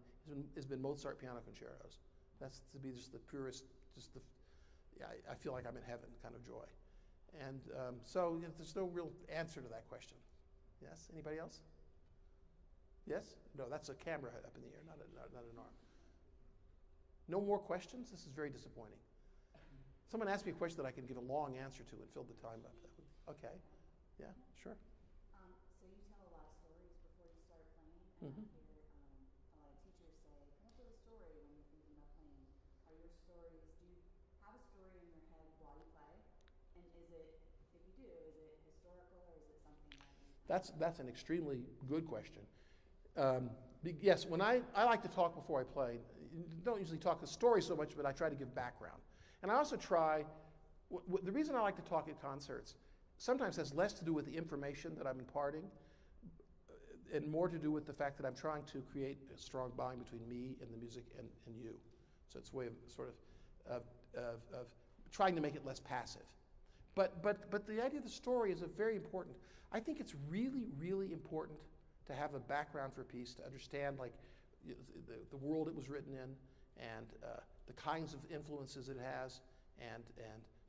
has been Mozart piano concertos. That's to be just the purest, I feel like I'm in heaven kind of joy. And so there's no real answer to that question. Yes? Anybody else? Yes? No, that's a camera up in the air, not an arm. No more questions? This is very disappointing. Someone asked me a question that I can give a long answer to and fill the time up. Okay. Yeah, sure. So you tell a lot of stories before you start playing, and Mm-hmm. I hear a lot of teachers say, come up with a story when you're thinking about playing. Are your stories, do you have a story in your head while you play? And is it, if you do, is it historical or is it something that you... That's an extremely good question. Yes, when I like to talk before I play. Don't usually talk a story so much, but I try to give background. And I also try, the reason I like to talk at concerts sometimes has less to do with the information that I'm imparting and more to do with the fact that I'm trying to create a strong bond between me and the music and you. So it's a way of sort of trying to make it less passive. But the idea of the story is very important. I think it's really important to have a background for a piece, to understand the world it was written in and the kinds of influences it has, and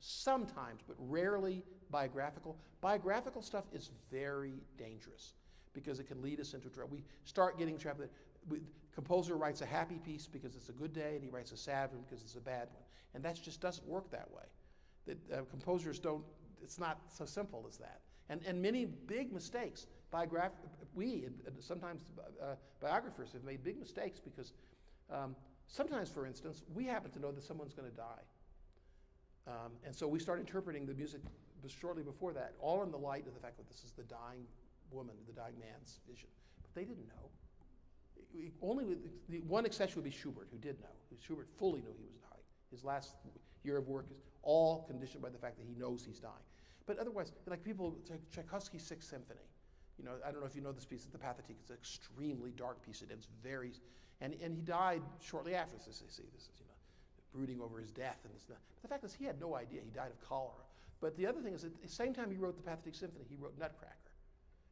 sometimes, but rarely, biographical. Biographical stuff is very dangerous because it can lead us into trouble. We start getting trapped. The composer writes a happy piece because it's a good day, and he writes a sad one because it's a bad one. And that just doesn't work that way. That composers don't, it's not so simple as that. And many big mistakes. Sometimes biographers have made big mistakes because sometimes, for instance, we happen to know that someone's going to die. And so we start interpreting the music shortly before that, all in the light of the fact that this is the dying woman, the dying man's vision. But they didn't know. The one exception would be Schubert, who did know. Schubert fully knew he was dying. His last year of work is all conditioned by the fact that he knows he's dying. But otherwise, like people, Tchaikovsky's Sixth Symphony. You know, I don't know if you know this piece, the Pathetique. It's an extremely dark piece. It ends very, and he died shortly after this. This is, you know, brooding over his death and this. But the fact is, he had no idea. He died of cholera. But the other thing is, at the same time he wrote the Pathetique Symphony, he wrote Nutcracker.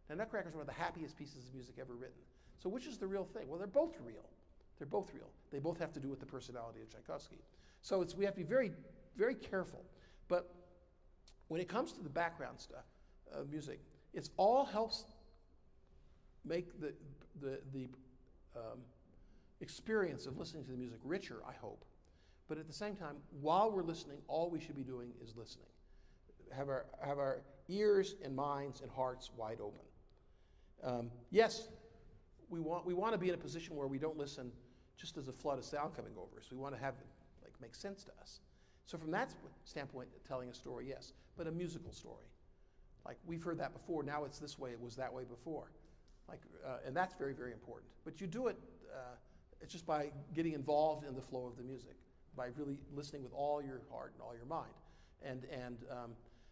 Now, Nutcracker is one of the happiest pieces of music ever written. So which is the real thing? Well, they're both real. They're both real. They both have to do with the personality of Tchaikovsky. So we have to be very, very careful. But when it comes to the background stuff of music, it all helps make the experience of listening to the music richer, I hope. But at the same time, while we're listening, all we should be doing is listening. Have our ears and minds and hearts wide open. Yes, we want to be in a position where we don't listen just as a flood of sound coming over us. We want to have it make sense to us. So from that standpoint, telling a story, yes, but a musical story. Like we've heard that before. Now it's this way. It was that way before. And that's very, very important. But you do it it's just by getting involved in the flow of the music, by really listening with all your heart and all your mind.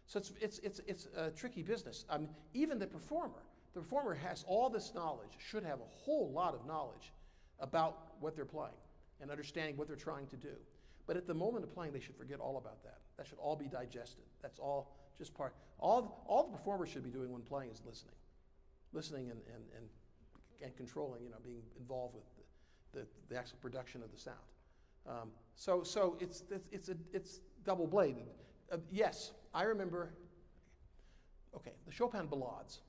So it's a tricky business. Even the performer has all this knowledge, should have a whole lot of knowledge about what they're playing and understanding what they're trying to do. But at the moment of playing, they should forget all about that. That should all be digested. That's all just part. All the performer should be doing when playing is listening and controlling. You know, being involved with the actual production of the sound. So it's double-bladed. Yes, I remember. Okay, the Chopin ballades.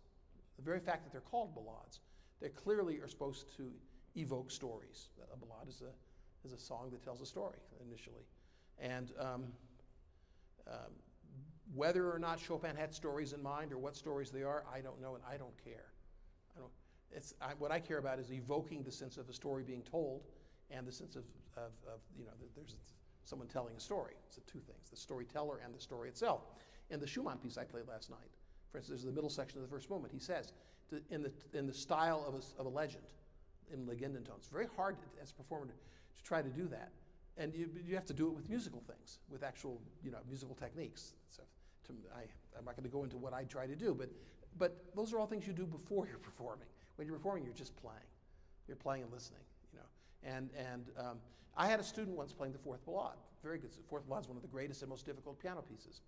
The very fact that they're called ballades, they clearly are supposed to evoke stories. A ballade is a song that tells a story initially, and whether or not Chopin had stories in mind or what stories they are, I don't know, and I don't care. What I care about is evoking the sense of a story being told, and the sense of you know, there's someone telling a story. It's the two things: the storyteller and the story itself. In the Schumann piece I played last night, for instance, there's the middle section of the first movement. He says, in the style of a legend, in Legendenton. It's very hard as a performer to try to do that, and you have to do it with musical things, with actual, you know, musical techniques. So I'm not going to go into what I try to do, but those are all things you do before you're performing. When you're performing, you're just playing. You're playing and listening, you know. And I had a student once playing the Fourth Ballade. Very good. The Fourth Ballade is one of the greatest and most difficult piano pieces.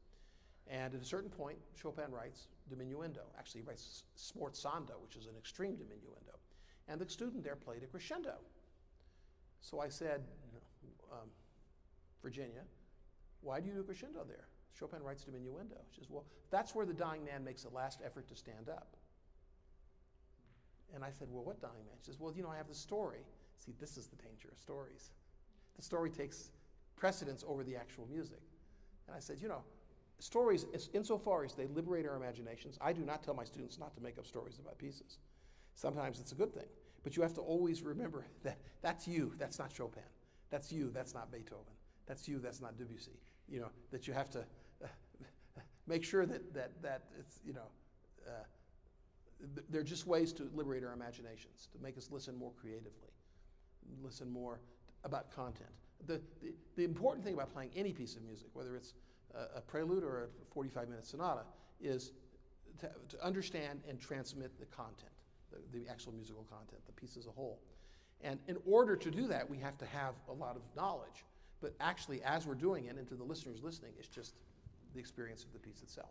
And at a certain point, Chopin writes diminuendo. Actually, he writes sforzando, which is an extreme diminuendo. And the student there played a crescendo. So I said, Virginia, why do you do a crescendo there? Chopin writes diminuendo. She says, well, that's where the dying man makes a last effort to stand up. And I said, well, what dying man? She says, well, you know, I have the story. See, this is the danger of stories. The story takes precedence over the actual music. And I said, you know, stories, insofar as they liberate our imaginations, I do not tell my students not to make up stories about pieces. Sometimes it's a good thing. But you have to always remember that that's you, that's not Chopin. That's you, that's not Beethoven. That's you, that's not Debussy. You know, that you have to make sure that it's, you know, they're just ways to liberate our imaginations, to make us listen more creatively, listen more about content. The important thing about playing any piece of music, whether it's a prelude or a 45-minute sonata, is to understand and transmit the content, the actual musical content, the piece as a whole. And in order to do that, we have to have a lot of knowledge. But actually, as we're doing it, and to the listeners listening, it's just the experience of the piece itself.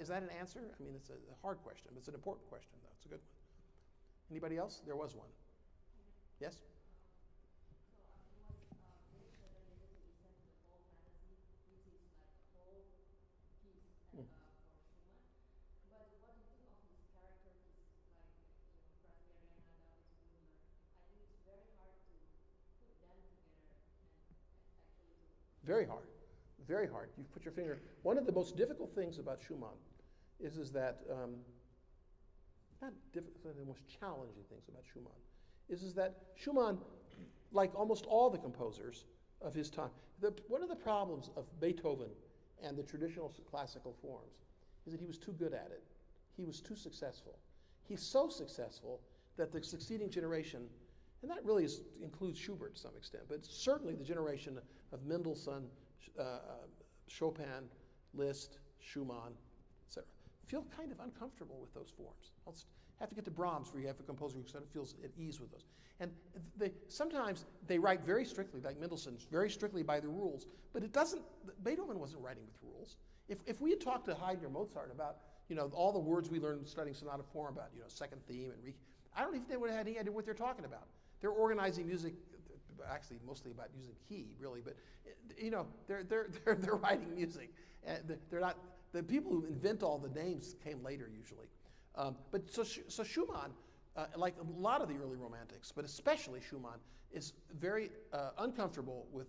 Is that an answer? I mean, it's a hard question, but it's an important question, though. It's a good one. Anybody else? There was one. Yes? Very hard. very hard. You put your finger. One of the most difficult things about Schumann is that, not difficult, the most challenging things about Schumann is that Schumann, like almost all the composers of his time, one of the problems of Beethoven and the traditional classical forms is that he was too good at it. He was too successful. He's so successful that the succeeding generation, and that really includes Schubert to some extent, but certainly the generation of Mendelssohn, Chopin, Liszt, Schumann, etc., feel kind of uncomfortable with those forms. I'll have to get to Brahms where you have a composer who sort of feels at ease with those. And sometimes they write very strictly, like Mendelssohn, very strictly by the rules, but it doesn't, Beethoven wasn't writing with rules. If we had talked to Haydn or Mozart about, all the words we learned studying sonata form about, second theme and I don't even think they would have had any idea what they're talking about. They're organizing music, actually mostly about using key, really, but they're writing music. They're not, the people who invent all the names came later usually. So Schumann, like a lot of the early romantics, but especially Schumann, is very uncomfortable with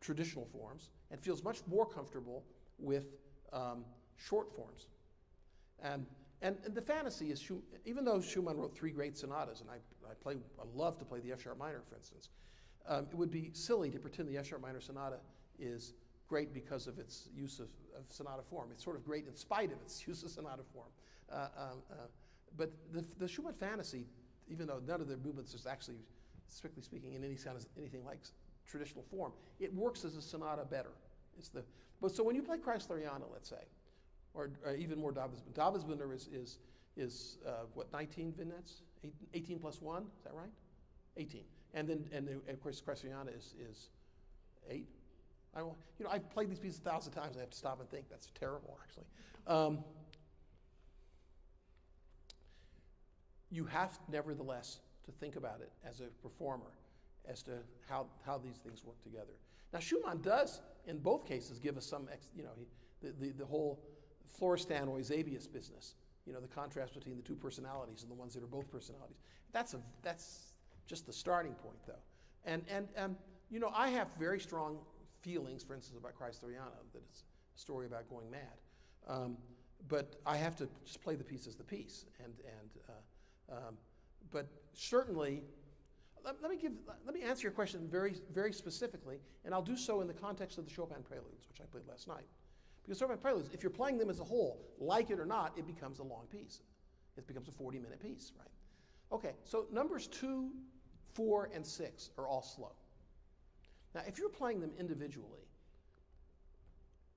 traditional forms and feels much more comfortable with short forms. And the fantasy is, even though Schumann wrote 3 great sonatas, and I love to play the F sharp minor, for instance, it would be silly to pretend the F sharp minor sonata is great because of its use of sonata form. It's sort of great in spite of its use of sonata form. But the Schumann fantasy, even though none of the movements is actually, strictly speaking, in anything like traditional form, it works as a sonata better. So when you play Kreisleriana, let's say, or even more Davidesbunder is what, 19 vignettes? 18 plus 1, is that right? 18. And then of course Kreisleriana is 8. I've played these pieces 1,000 times. I have to stop and think. That's terrible, actually. You have, nevertheless, to think about it as a performer, as to how these things work together. Now, Schumann does, in both cases, give us some, the whole Florestan or Eusebius business, the contrast between the two personalities and the ones that are both personalities. That's just the starting point, though. And I have very strong feelings, for instance, about Kreisleriana, that it's a story about going mad. But I have to just play the piece as the piece. But certainly, let me answer your question very, very specifically, and I'll do so in the context of the Chopin Preludes, which I played last night. Because Chopin Preludes, if you're playing them as a whole, like it or not, it becomes a long piece. It becomes a 40-minute piece, right? Okay, so numbers 2, 4, and 6 are all slow. Now, if you're playing them individually,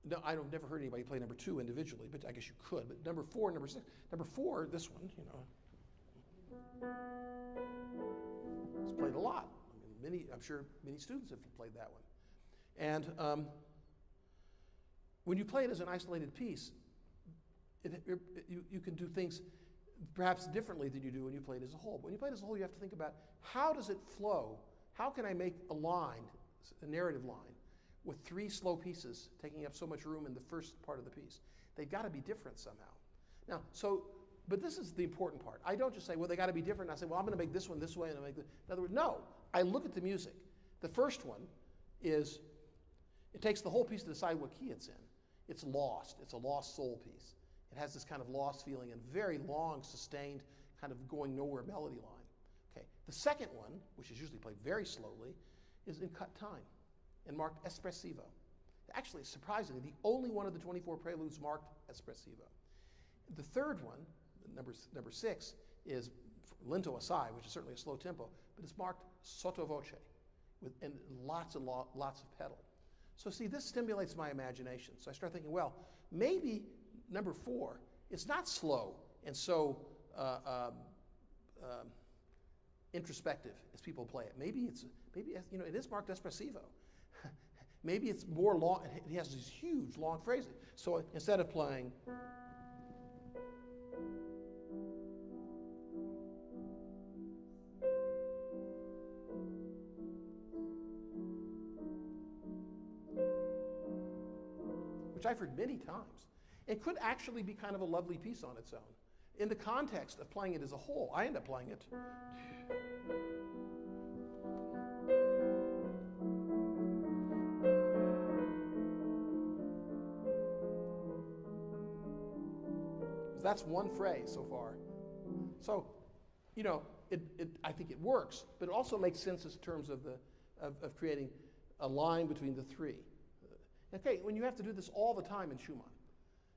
no, I've never heard anybody play number 2 individually, but I guess you could. But number 4 and number 6, number 4, this one, it's played a lot. I'm sure many students have played that one. And when you play it as an isolated piece, you can do things perhaps differently than you do when you play it as a whole. But when you play it as a whole, you have to think about how does it flow? How can I make a line, a narrative line, with 3 slow pieces taking up so much room in the first part of the piece? They've got to be different somehow. Now, but this is the important part. I don't just say, well, they got to be different. I say, well, I'm going to make this one this way, and I make this. In other words, no. I look at the music. The first one is, it takes the whole piece to decide what key it's in. It's lost. It's a lost soul piece. It has this kind of lost feeling and very long, sustained, kind of going nowhere melody line. Okay. The second one, which is usually played very slowly, is in cut time and marked espressivo. Actually, surprisingly, the only one of the 24 preludes marked espressivo. The third one, number 6, is lento assai, which is certainly a slow tempo, but it's marked sottovoce, and lots of pedal. So see, this stimulates my imagination. So I start thinking, well, maybe number 4 is not slow and so introspective as people play it. Maybe it is marked espressivo. Maybe it's more long. It has these huge long phrases. So instead of playing, which I've heard many times, it could actually be kind of a lovely piece on its own. In the context of playing it as a whole, I end up playing it. That's one phrase so far. So, you know, I think it works, but it also makes sense in terms of of creating a line between the three. Okay, when you have to do this all the time in Schumann,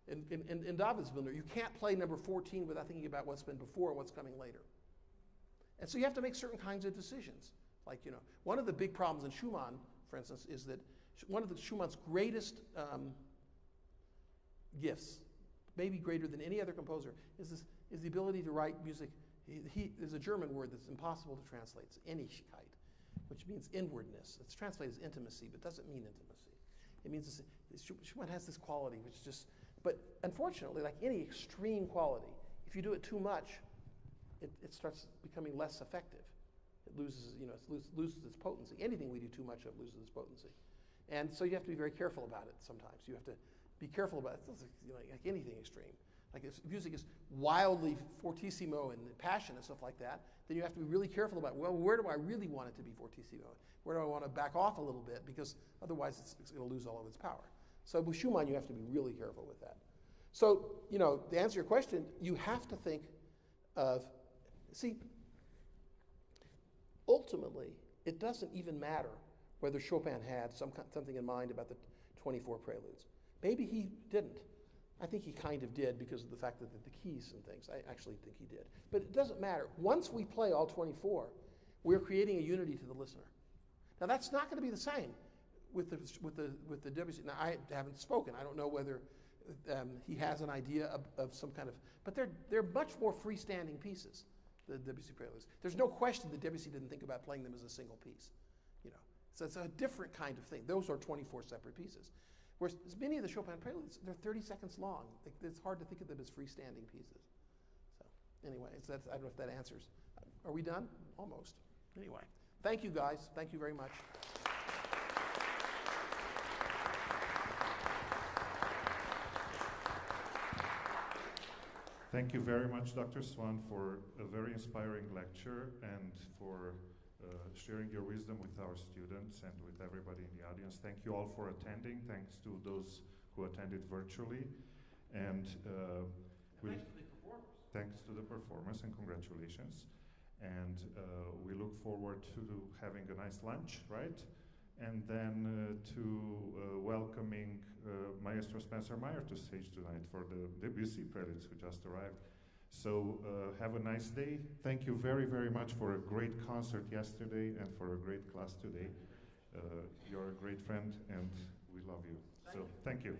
in Davidsbündner, you can't play number 14 without thinking about what's been before and what's coming later. And so you have to make certain kinds of decisions. Like, you know, one of the big problems in Schumann, for instance, is that one of Schumann's greatest gifts, maybe greater than any other composer, is the ability to write music. There's a German word that's impossible to translate. It's Innigkeit, which means inwardness. It's translated as intimacy, but doesn't mean intimacy. It means Schumann has this quality, which is just, but unfortunately, like any extreme quality, if you do it too much, it starts becoming less effective. It loses, you know, loses its potency. Anything we do too much of loses its potency. And so you have to be very careful about it sometimes. You have to be careful about it. It's like anything extreme. Like if music is wildly fortissimo and passion and stuff like that, then you have to be really careful about, well, where do I really want it to be fortissimo? Where do I want to back off a little bit? Because otherwise it's going to lose all of its power. So with Schumann, you have to be really careful with that. So, you know, to answer your question, you have to think of, see, ultimately, it doesn't even matter whether Chopin had something in mind about the 24 preludes. Maybe he didn't. I think he kind of did because of the fact that the keys and things. I actually think he did. But it doesn't matter. Once we play all 24, we're creating a unity to the listener. Now that's not going to be the same with the Debussy. Now I haven't spoken. I don't know whether he has an idea of some kind of, but they're much more freestanding pieces, the Debussy preludes. There's no question that Debussy didn't think about playing them as a single piece, you know. So it's a different kind of thing. Those are 24 separate pieces. Whereas many of the Chopin preludes, they're 30 seconds long. It's hard to think of them as freestanding pieces. So anyway, I don't know if that answers. Are we done? Almost. Anyway, thank you guys. Thank you very much. Thank you very much, Dr. Swann, for a very inspiring lecture and for sharing your wisdom with our students and with everybody in the audience. Thank you all for attending. Thanks to those who attended virtually. And thanks to the performers and congratulations. And we look forward to having a nice lunch, right? And then to welcoming Maestro Spencer Meyer to stage tonight for the Debussy preludes who just arrived. So have a nice day. Thank you very, very much for a great concert yesterday and for a great class today. You're a great friend and we love you. So thank you.